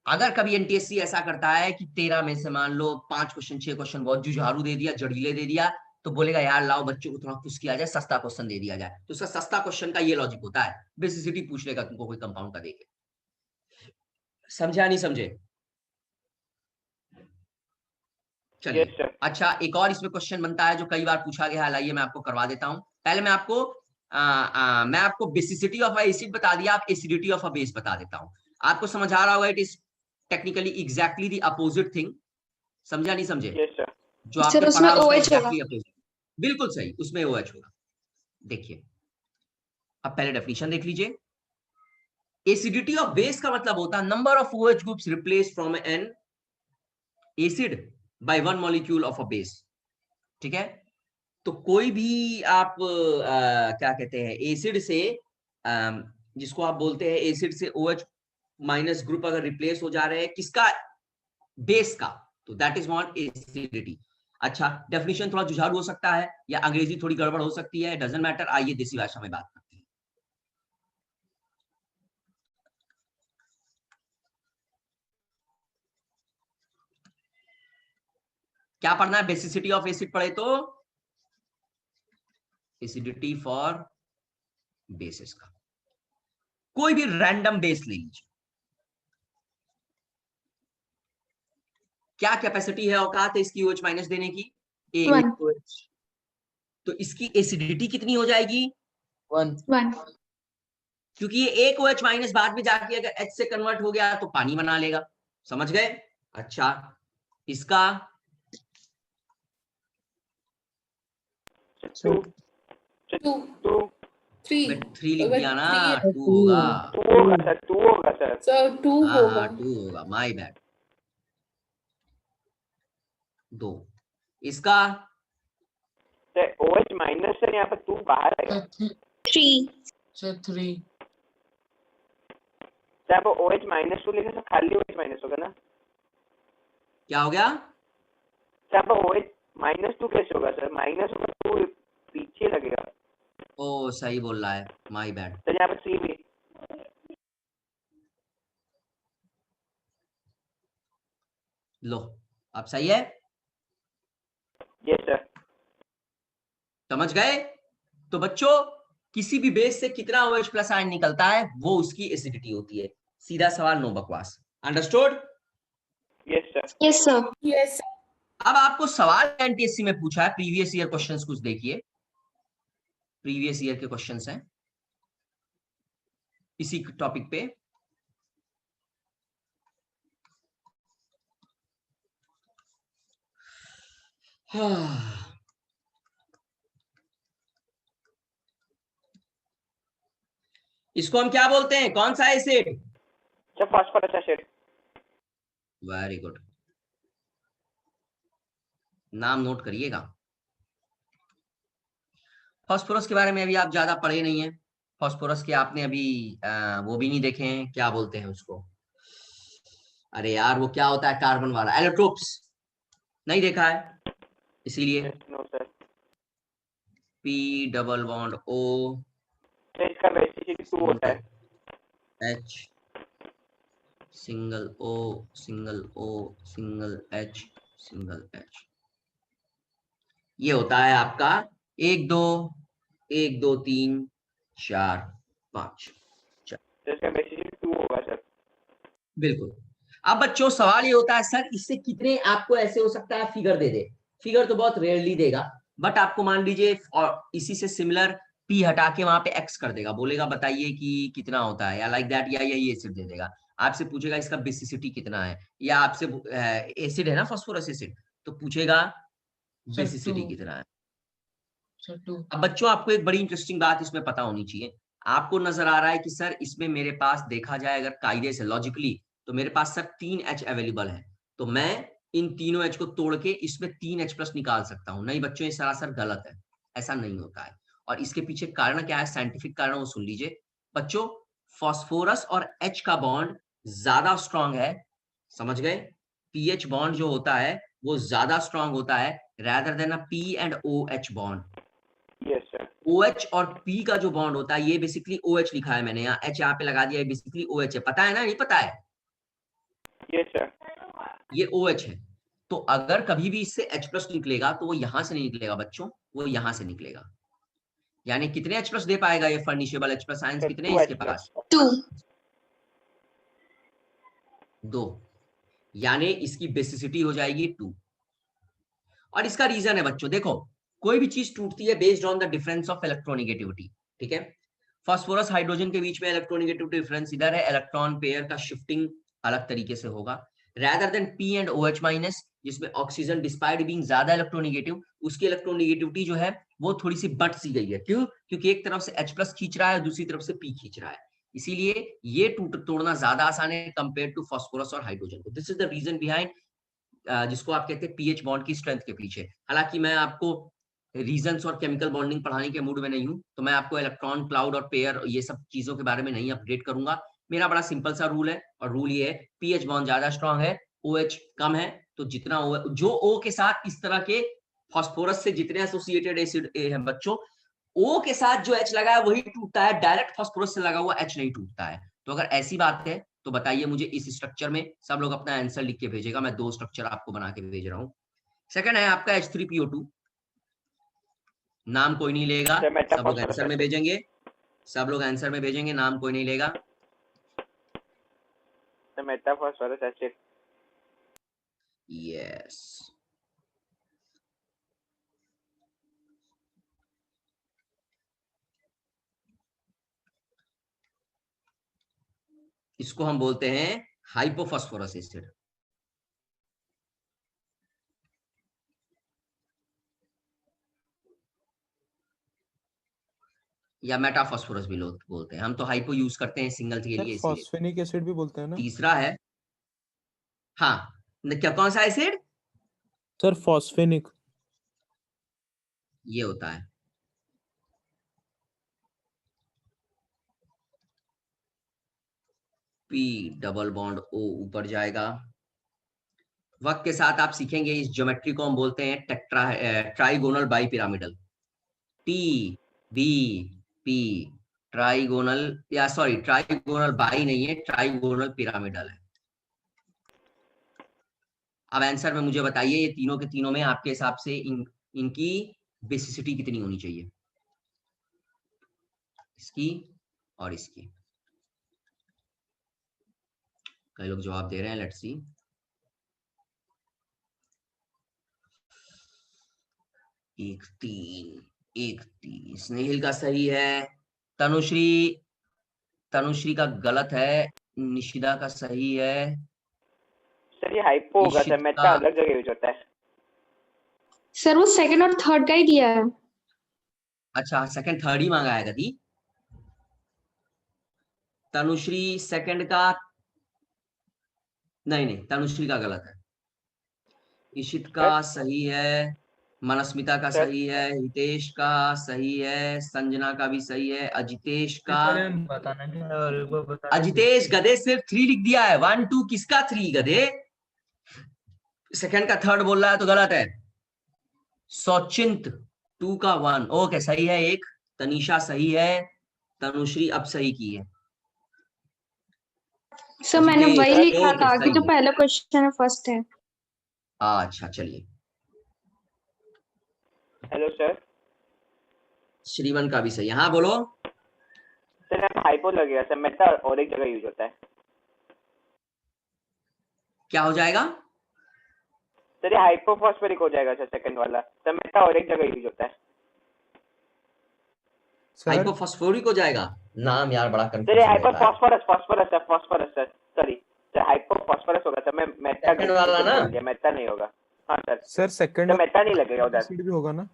अगर कभी एनटीएससी ऐसा करता है कि 13 में से मान लो 5 क्वेश्चन 6 क्वेश्चन बहुत जुझारू दे दिया, जड़ीले दे दिया, तो बोलेगा यार लाओ बच्चों को थोड़ा खुश किया जाए, सस्ता क्वेश्चन दे दिया जाए। तो उसका सस्ता क्वेश्चन का ये लॉजिक होता है, बेसिसिटी पूछ लेगा तुमको कोई कंपाउंड का देके। समझा नहीं समझे? चलिए Yes sir. अच्छा, एक और इसमें क्वेश्चन बनता है जो कई बार पूछा गया है, लाइए मैं आपको करवा देता हूं। पहले मैं आपको बेसिसिटी ऑफ अ एसिड बता दिया, आप एसिडिटी ऑफ अ बेस बता देता हूं। आपको समझ आ रहा होगा, it is technically exactly the opposite thing. समझा नहीं समझे? Yes sir. जो आपने सर उसमें पढ़ा उसका OH एग्जैक्टली होगा। अपोजिट। बिल्कुल सही, उसमें OH होगा। देखिए अब पहले डेफिनेशन देख लीजिए। एसिडिटी ऑफ बेस का मतलब होता है number of OH groups replace from N acid by one molecule of a base. ठीक है, तो कोई भी आप क्या कहते हैं, एसिड से जिसको आप बोलते हैं एसिड से OH- ग्रुप अगर रिप्लेस हो जा रहे हैं किसका? बेस का, तो दैट इज नॉट एसिडिटी। अच्छा, डेफिनेशन थोड़ा जुझारू हो सकता है या अंग्रेजी थोड़ी गड़बड़ हो सकती है, डजंट मैटर। आइए देसी भाषा में बात करते हैं। क्या पढ़ना है? बेसिसिटी ऑफ एसिड पढ़े तो एसिडिटी फॉर बेसिस का। कोई भी रैंडम बेस ले लीजिए, क्या कैपेसिटी है, औकात है इसकी OH- देने की? 1 तो इसकी एसिडिटी कितनी हो जाएगी? 1। क्योंकि ये एक OH- बाद में जाके अगर H से कन्वर्ट हो गया तो पानी बना लेगा। समझ गए? अच्छा, इसका 2. 2 3 3 लिख दिया ना, 2 2 होगा। 2 होगा सर, 2 होगा सर. सर 2 हाँ होगा। 2 होगा, माय बैड। 2 इसका सर OH- सर यहाँ पर 2 बाहर आएगा. 3 सर 3। सर यहाँ पर OH- 2 लिखे सर, खाली OH- होगा ना? क्या हो गया? सर यहाँ पर OH- 2 कैसे होगा सर? माइनस होगा, 2 पीछे लगेगा. ओ सही बोल रहा है, माय बैड। सर यहाँ पर 3 भी. लो अब सही है? Yes sir. समझ गए? तो बच्चों किसी भी बेस से कितना OH+ आयन निकलता है वो उसकी एसिडिटी होती है। सीधा सवाल, नो बकवास। Understood? Yes sir. Yes sir. Yes अब आपको सवाल एनटीएससी में पूछा है, प्रीवियस ईयर क्वेश्चंस कुछ देखिए, प्रीवियस ईयर के क्वेश्चंस हैं इसी टॉपिक पे। इसको हम क्या बोलते हैं? कौन सा acid? Sir phosphorus acid. Very good, नाम नोट करिएगा। फास्फोरस के बारे में अभी आप ज्यादा पढ़े नहीं है। फास्फोरस के आपने अभी वो भी नहीं देखे हैं, क्या बोलते हैं उसको, अरे यार वो क्या होता है कार्बन वाला, एलोट्रोप्स, नहीं देखा है, इसीलिए। No sir. P double bond O, sir इसका बेसिसिटी 2 होता है. H single O single O single H single H, ये होता है आपका 1 2 1 2 3 4 5। तो इसका बेसिसिटी 2 होगा सर। बिल्कुल। अब बच्चों सवाल ये होता है सर इससे कितने, आपको ऐसे हो सकता है फिगर दे दे, फिगर तो बहुत रेयरली देगा, बट आपको मान लीजिए और इसी से सिमिलर p हटा के वहां पे x कर देगा, बोलेगा बताइए कि कितना होता है, या लाइक दैट, या ये सिर्फ दे देगा। आपसे पूछेगा इसका बेसिसिटी कितना है, या आपसे एसिड है ना फास्फोरस एसिड, तो पूछेगा सर बेसिसिटी 2 कितना है। सर 2 अब बच्चों आपको एक बड़ी इंटरेस्टिंग बात इसमें पता होनी चाहिए। आपको नजर आ रहा है कि सर इसमें मेरे पास देखा जाए अगर कायदे से लॉजिकली, तो मेरे पास सर 3 H अवेलेबल है, तो मैं इन तीनों H को तोड़ के इसमें 3 H प्लस निकाल सकता हूं। नहीं बच्चों, ये सरासर गलत है, ऐसा नहीं होता है। और इसके पीछे कारण क्या है, साइंटिफिक कारण, वो सुन लीजिए बच्चों। फॉस्फोरस और H का बॉन्ड ज्यादा स्ट्रांग है, समझ गए? पीएच बॉन्ड जो होता है वो ज्यादा स्ट्रांग होता है rather than a P and OH bond. Yes sir. OH और P का जो बॉन्ड होता है, ये बेसिकली OH लिखा है मैंने, यहाँ H यहाँ पे लगा दिया है, बेसिकली OH है, पता है ना, नहीं पता है? Yes sir. ये OH है। तो अगर कभी भी इससे H प्लस निकलेगा तो वो यहां से नहीं निकलेगा बच्चों, वो यहां से निकलेगा। यानी कितने H प्लस दे पाएगा ये फर्निशेबल H प्लस आयंस, कितने हैं इसके पास? 2। 2। यानी इसकी बेसिसिटी हो जाएगी 2। और इसका रीजन है बच्चों, देखो कोई भी चीज टूटती है based on the difference of electronegativity, ठीक है? फास्फोरस हाइड्रोजन के बीच में इलेक्ट्रोनिगेटिविटी डिफरेंस इधर है, इलेक्ट्रॉन पेयर का शिफ्टिंग अलग तरीके से होगा, rather than P and OH minus, जिसमें ऑक्सीजन डिस्पाइट बीइंग ज्यादा इलेक्ट्रोनिगेटिव, उसकी इलेक्ट्रोनिगेटिविटी जो है वो थोड़ी सी बढ़ सी गई है। क्यों? क्योंकि एक तरफ से H प्लस खींच रहा है, दूसरी तरफ से P खींच रहा है, इसीलिए ये तोड़ना ज्यादा आसान है कंपेयर टू फास्फोरस और हाइड्रोजन को। This is the reason behind, जिसको आप कहते हैं पीएच बॉन्ड की स्ट्रेंथ के पीछे। हालांकि मैं आपको रीजंस और केमिकल बॉन्डिंग पढ़ाने के मूड में नहीं हूं, तो मैं आपको इलेक्ट्रॉन क्लाउड और पेयर ये सब चीजों के बारे में नहीं अपडेट करूंगा। मेरा बड़ा सिंपल सा रूल है, और रूल ये है पीएच बॉन्ड ज्यादा स्ट्रांग है, OH कम है, तो जितना जो O के साथ इस तरह के फास्फोरस से जितने एसोसिएटेड एसिड है बच्चों, O के साथ जो H लगा है वही टूटता है, डायरेक्ट फास्फोरस से लगा हुआ H नहीं टूटता है। तो अगर ऐसी बात है तो बताइए मुझे इस स्ट्रक्चर में, सब लोग अपना आंसर लिख के भेजेगा, मैं 2 स्ट्रक्चर आपको बना के भेज रहा हूं। सेकंड है आपका H3PO2, नाम कोई नहीं लेगा, सब लोग आंसर में भेजेंगे, सब लोग आंसर में भेजेंगे, नाम कोई नहीं लेगा। मेटाफॉस्फोरस एसिड। यस। इसको हम बोलते हैं हाइपोफॉस्फोरस एसिड, या मेटाफॉस्फोरस भी लोग बोलते हैं, हम तो हाइपो यूज करते हैं सिंगल के लिए, फॉस्फेनिक एसिड भी बोलते हैं ना? तीसरा है, हाँ क्या, कौन सा एसिड? सर फॉस्फेनिक। ये होता है P डबल बॉन्ड O ऊपर जाएगा। वक्त के साथ आप सीखेंगे इस ज्योमेट्री को हम बोलते हैं trigonal bi pyramidal, T B P trigonal, या सॉरी ट्राइगोनल बाई नहीं है, ट्राइगोनल पिरामिडल है। अब आंसर में मुझे बताइए ये तीनों के तीनों में आपके हिसाब से इनकी बेसिसिटी कितनी होनी चाहिए, इसकी और इसकी? कई लोग जवाब दे रहे हैं, लेट्स सी। एक तीन स्नेहिल का सही है, तनुश्री का गलत है, निशिदा का सही है। सर ये हाइपो होगा सर, मेटा अलग जगह यूज होता है। सर वो सेकंड और थर्ड का ही दिया है। अच्छा सेकंड थर्ड ही मांगा है गति। तनुश्री सेकंड का नहीं, तनुश्री का गलत है। इशित का सही है, मनस्मिता का सही है, हितेश का सही है, संजना का भी सही है, अजितेश का, अजितेश गधे सिर्फ 3 लिख दिया है, 1 2 किसका 3 गधे? सेकंड का थर्ड बोल रहा है तो गलत है। सौचिंत 2 का 1, ओके सही है एक। तनीषा सही है, तनुश्री अब सही की है। सर मैंने वही लिखा था कि जो पहला क्वेश्चन है फर्स्ट है। अच्छा चलिए। Hello sir. श्रीवन का भी सही है। हाँ बोलो। सर यहाँ हाइपो लगेगा सर, मेटा और एक जगह यूज होता है। क्या हो जाएगा? सर ये हाइपोफॉस्फेरिक हो जाएगा सर, सेकंड वाला सर, मेटा और एक जगह यूज होता है। सर हाइपोफॉस्फोरिक हो जाएगा। नाम यार बड़ा सर ये कंफ्यूजन हाइपर देता है। Phosphorus phosphorus sir, sorry sir, hypophosphorous होगा सर, मैं मेटा सेकंड वाला ना? बोल दिया, मेटा नहीं होगा। हाँ sir, sir second sir Meta नहीं लगेगा उधर। एसिड भी होगा ना?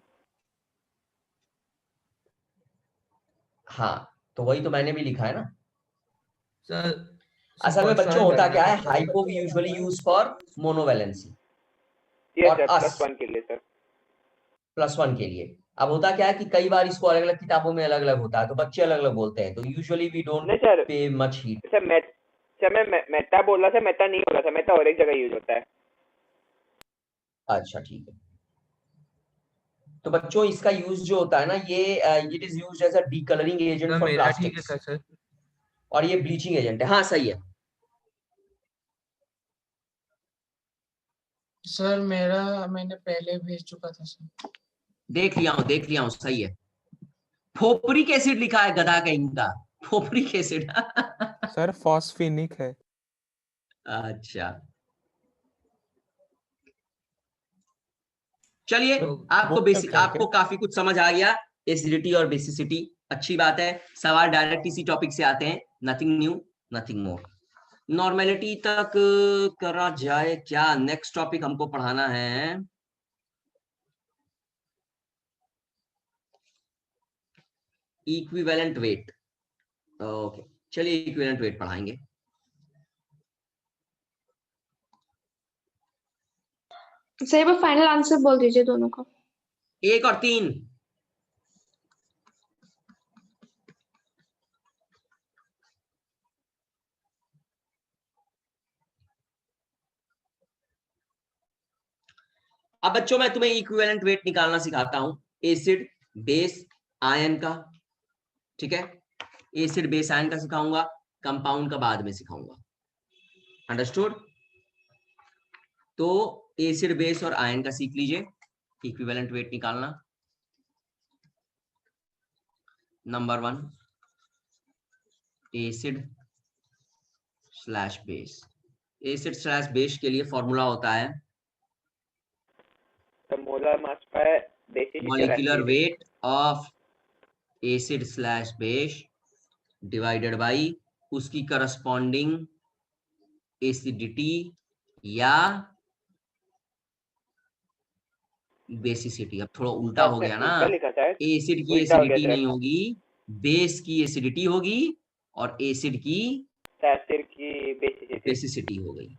हाँ तो वही तो मैंने भी लिखा है ना। सर असल में बच्चों होता क्या है, hypo hypo usually use for monovalency yes और सर, अस +1 के लिए सर। +1 के लिए। अब होता क्या है कि कई बार इसको अलग अलग किताबों में अलग अलग होता है, तो बच्चे अलग अलग बोलते हैं, तो यूजुअली वी डोंट नहीं सर, पे मच हीट। सर मैं मेटा बोल रहा था, मेटा नहीं होगा सर, मेटा और एक जगह यूज होता है। अच्छा ठीक है। तो बच्चों इसका यूज जो होता है ना, ये it is used as a decolouring agent sir for मेरा ठीक है प्लास्टिक्स सर। और ये ब्लीचिंग एजेंट है। हाँ सही है। सर मैंने पहले भेज चुका था सर। देख लिया हूँ सही है। फोपरिक एसिड लिखा है गधा कहीं का, फोपरिक एसिड। सर फॉस्फेनिक है। अच्छा चलिए, तो आपको वो बेसिक, क्या आपको काफी कुछ समझ आ गया, एसिडिटी और बेसिसिटी। अच्छी बात है। सवाल डायरेक्ट इसी टॉपिक से आते हैं, nothing knew nothing more. Normality तक करा जाए क्या? नेक्स्ट टॉपिक हमको पढ़ाना है इक्विवेलेंट वेट। ओके चलिए इक्विवेलेंट वेट पढ़ाएंगे। सर एक बार फाइनल आंसर बोल दीजिए दोनों का। 1 और 3। अब बच्चों मैं तुम्हें इक्विवेलेंट वेट निकालना सिखाता हूं, एसिड बेस आयन का। ठीक है, एसिड बेस आयन का सिखाऊंगा, कंपाउंड का बाद में सिखाऊंगा। अंडरस्टूड? तो एसिड बेस और आयन का सीख लीजिए, इक्विवेलेंट वेट निकालना। Number 1 acid slash base. Acid slash base के लिए फॉर्मूला होता है तो मोलर मास पर बेसिसिटी और molecular acidity. Weight of acid slash base divided by उसकी करस्पॉन्डिंग एसिडिटी या बेसिसिटी। अब थोड़ा उल्टा हो आपने गया ना, उल्टा लिखा था, एसिड की उल्टा हो गया एसिडिटी सर, नहीं होगी, बेस की एसिडिटी होगी और एसिड की एसिड की बेसिसिटी। बेसिसिटी हो गई।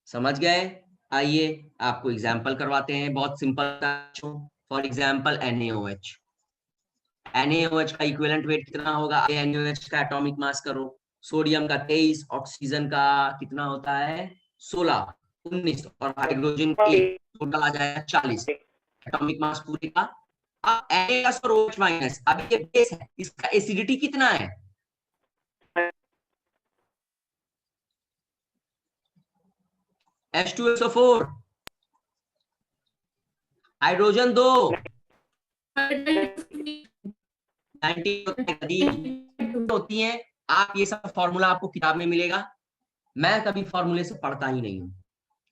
समझ गए? आइए आपको एग्जांपल करवाते हैं, बहुत simple. For example NaOH। NaOH का इक्विवेलेंट वेट कितना होगा? NaOH का एटॉमिक मास करो। सोडियम का 23, ऑक्सीजन का कितना होता है? 16, 19 और हाइड्रोजन 1, टोटल आ जाएगा 40 एटॉमिक मास पूरे का। अब NaOH और OH माइनस, अब ये बेस है, इसका एसिडिटी कितना है? H2SO4, हाइड्रोजन 2 90 होती है। आप ये सब फॉर्मूला आपको किताब में मिलेगा, मैं कभी फॉर्मूले से पढ़ता ही नहीं हूँ,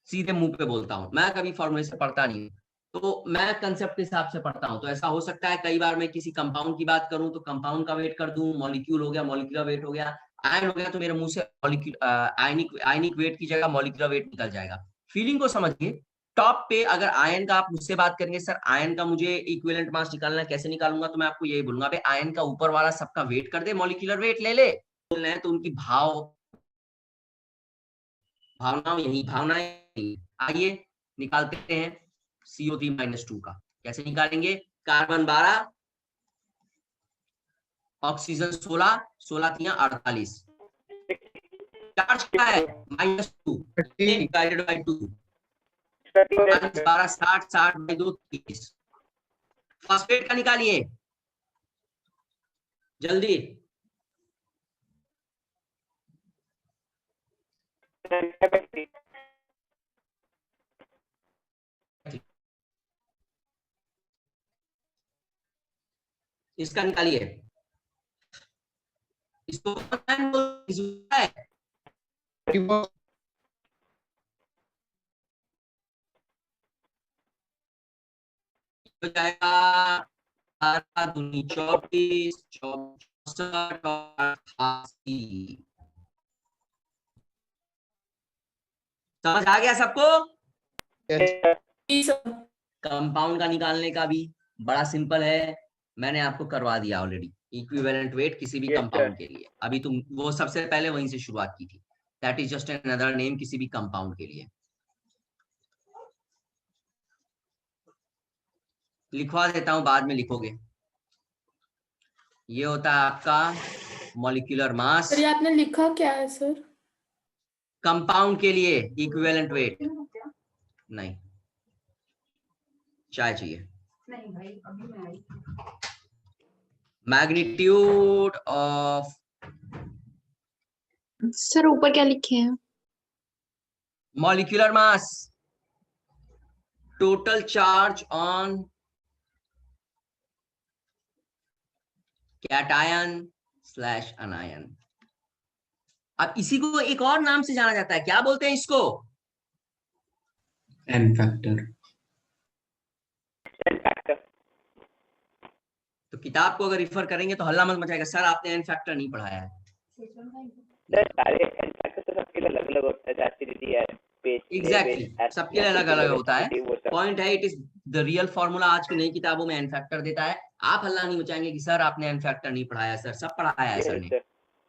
सीधे मुंह पे बोलता हूँ, मैं कभी फॉर्मूले से पढ़ता नहीं हूँ। तो मैं कंसेप्ट के हिसाब से पढ़ता हूँ। तो ऐसा हो सकता है कई बार मैं किसी कंपाउंड की बात करूं तो कंपाउंड का वेट कर दूं, मॉलिक्यूल हो गया मॉलिक्यूलर वेट हो गया, आयन हो गया तो मेरे मुंह से आयनिक वेट की जगह मॉलिक्यूलर वेट निकल जाएगा। फीलिंग को समझिए। टॉप पे अगर आयन का आप मुझसे बात करेंगे, सर आयन का मुझे इक्विवेलेंट मास निकालना है, कैसे निकालूंगा? तो मैं आपको यही बोलूंगा, भाई आयन का ऊपर वाला सबका वेट कर दे, मॉलिक्यूलर वेट ले ले। बोल रहे हैं तो उनकी भावनाएं यही। आइए निकालते हैं CO3-2 का। कैसे निकालेंगे? Carbon 12, oxygen 16, 16 3 48। चार्ज क्या है? -2 डिवाइडेड बाय 2, 12 60, 60 बाय 2 30। फॉस्फेट का निकालिए जल्दी। इसका निकालिए, इसको है हो जाएगा 18 दूनी 24, 64 और 88। समझ आ गया सबको? कंपाउंड का निकालने का भी बड़ा सिंपल है, मैंने आपको करवा दिया ऑलरेडी। इक्विवेलेंट वेट किसी भी कंपाउंड के लिए, अभी तुम वो सबसे पहले वहीं से शुरुआत की थी। That is just another name किसी भी कंपाउंड के लिए। लिखवा देता हूं, बाद में लिखोगे। ये होता है आपका मॉलिक्यूलर मास। सर ये आपने लिखा क्या है सर? कंपाउंड के लिए इक्विवेलेंट वेट नहीं, चाय चाहिए। नहीं भाई अभी मैं आई। मैग्नीट्यूड ऑफ सर ऊपर क्या लिखे हैं? Molecular mass, total charge on cation slash अनायन। अब इसी को एक और नाम से जाना जाता है, क्या बोलते हैं इसको? N factor. तो किताब को अगर रिफर करेंगे तो हल्ला मत मचाएगा, सर आपने एन फैक्टर नहीं पढ़ाया है। सारे एन फैक्टर तो सबके लिए अलग अलग होता है, एसिडिटी है, एग्जैक्टली, सबके लिए अलग अलग होता है। पॉइंट है, it is the real formula. आज की नई किताबों में एन फैक्टर देता है। आप हल्ला नहीं मचाएंगे कि सर आपने एन फैक्टर नहीं पढ़ाया। सर सब पढ़ाया है, सर ने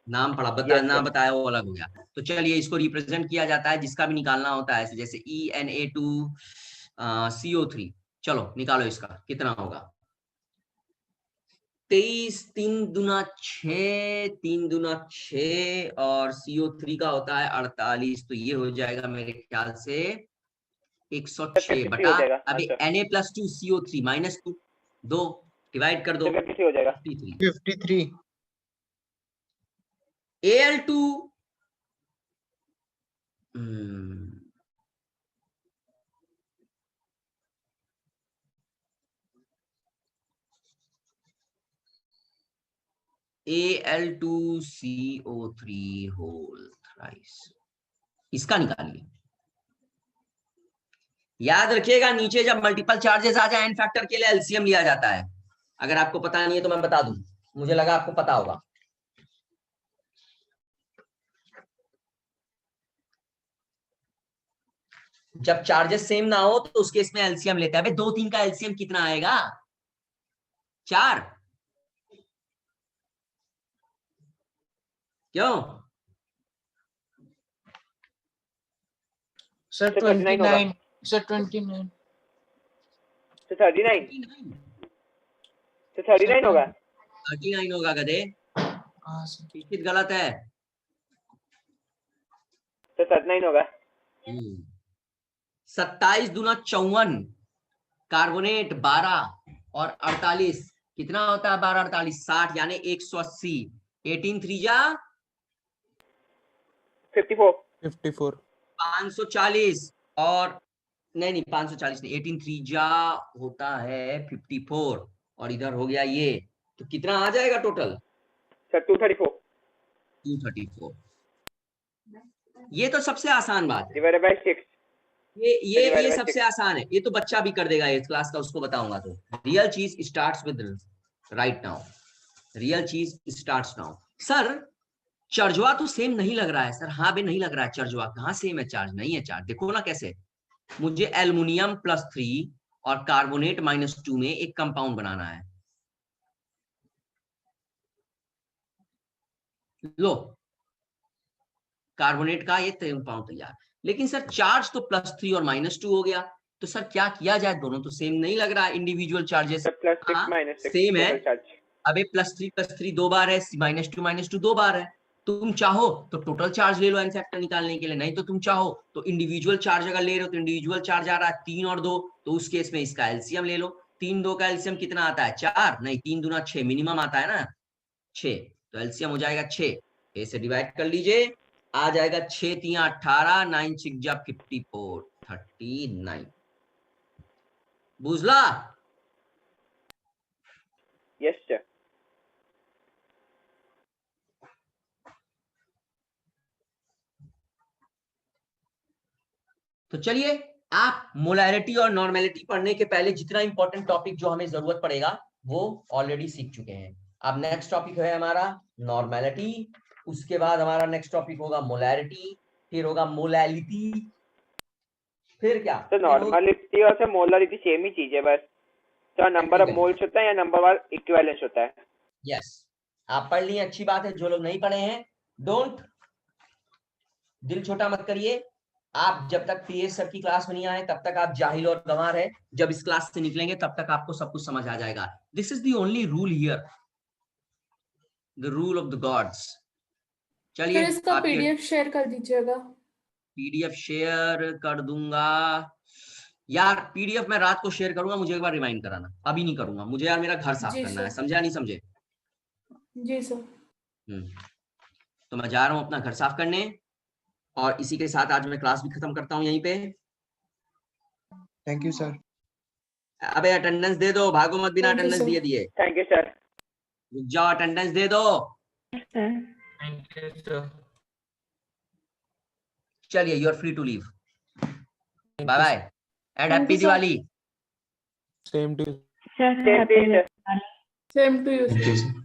नाम पढ़ा, बता ना बताया वो अलग हो गया। तो चलिए इसको रिप्रेजेंट किया जाता है, जिसका भी निकालना होता है, जैसे ENA2CO3। चलो निकालो इसका कितना होगा। 23, 3 दूना 6, 3 दूना 6 और CO3 का होता है 48। तो ये हो जाएगा मेरे ख्याल से 106 बटा, अभी Na+2CO3 -2, 2 डिवाइड कर दो, 53 हो जाएगा। 53 Al2 Al2CO3 होल थ्राइस, इसका निकालिए। याद रखिएगा नीचे जब मल्टीपल चार्जेस आ जाए एन फैक्टर के लिए एलसीएम लिया जाता है। अगर आपको पता नहीं है तो मैं बता दूं, मुझे लगा आपको पता होगा। जब चार्जेस सेम ना हो तो उस केस में एलसीएम लेते हैं। 2-3 का एलसीएम कितना आएगा? 4। क्यों सर 29 सर 29 तो 39 तो 39 होगा। 39 होगा गधे, हाँ सर कित गलत है। तो 39 होगा। 27 दूना 54, कार्बोनेट 12 और 48 कितना होता है? 12 48 60, यानी 180। 18 3 जा 54 540 और नहीं 540 नहीं, 18 3 जा होता है 54 और इधर हो गया ये, तो कितना आ जाएगा टोटल? सर 234। ये तो सबसे आसान बात है, डिवाइडेड बाय 6। ये सबसे आसान है, ये तो बच्चा भी कर देगा 8th क्लास का, उसको बताऊंगा। तो रियल चीज starts with right now, real चीज स्टार्ट्स नाउ। सर चार्जवा तो सेम नहीं लग रहा है। सर हाँ बे नहीं लग रहा है, चार्जवा कहाँ सेम है? चार्ज नहीं है। चार्ज देखो ना कैसे, मुझे एल्युमिनियम +3 और कार्बोनेट -2 में एक कंपाउंड बनाना है। लो कार्बोनेट का ये कंपाउंड तैयार, लेकिन सर चार्ज तो +3 और -2 हो गया। तो सर क्या किया जाए? दोनों तो सेम नहीं लग रहा है, इंडिविजुअल चार्जेस सेम है। अबे +3 2 बार है, -2 2 बार है। तुम चाहो तो टोटल चार्ज ले लो एन फैक्टर निकालने के लिए, नहीं तो तुम चाहो तो इंडिविजुअल चार्ज अगर ले रहे हो तो इंडिविजुअल चार्ज आ रहा है 3 और 2, तो उस केस में इसका एलसीएम ले लो। 3 2 का एलसीएम कितना आता है? 4 नहीं, 3 दूना 6 मिनिमम आता है ना 6, तो एलसीएम हो जाएगा 6। ऐसे डिवाइड कर लीजिए, आ जाएगा 6 3 18, 9 6 जा 54, 39। बुझला? Yes sir. तो चलिए, आप मोलैरिटी और नॉर्मेलिटी पढ़ने के पहले जितना इंपॉर्टेंट टॉपिक जो हमें जरूरत पड़ेगा वो ऑलरेडी सीख चुके हैं। अब नेक्स्ट टॉपिक है हमारा नॉर्मेलिटी, उसके बाद हमारा नेक्स्ट टॉपिक होगा मोलैरिटी, फिर होगा मोलैलिटी, फिर क्या? तो नॉर्मेलिटी और से मोलरिटी सेम ही चीज है बस, तो नंबर ऑफ मोल्स होता है या नंबर ऑफ इक्विवेलेंस होता है। यस, आप पढ़ लिए, अच्छी बात है। जो लोग नहीं पढ़े हैं, डोंट दिल छोटा मत करिए। आप जब तक पीएस सर की क्लास में नहीं आए तब तक आप जाहिल और गंवार है। जब इस क्लास से निकलेंगे तब तक आपको सब कुछ समझ आ जाएगा। This is the only rule here, the rule of the gods. चलिए, सर इसका पीडीएफ शेयर कर दीजिएगा। पीडीएफ शेयर कर दूंगा यार। पीडीएफ मैं रात को शेयर करूंगा, मुझे एक बार रिमाइंड कराना, अभी नहीं करूंगा। मुझे यार मेरा घर साफ जी करना है, सर। समझा नहीं समझे? जी सर। तो मैं जा रहा हूं अपना घर साफ करने, और इसी के साथ आज मैं क्लास भी खत्म करता हूं यहीं पे। Thank you sir. अबे अटेंडेंस दे दो, भागो मत बिना Thank you, अटेंडेंस sir. दिए। Thank you sir. रुक जाओ, अटेंडेंस दे दो। Thank you sir. चलिए, you are free to leave. Bye you, bye and Thank happy you, sir. Diwali. Same to you. Same to you sir. Same to you thank sir. You sir.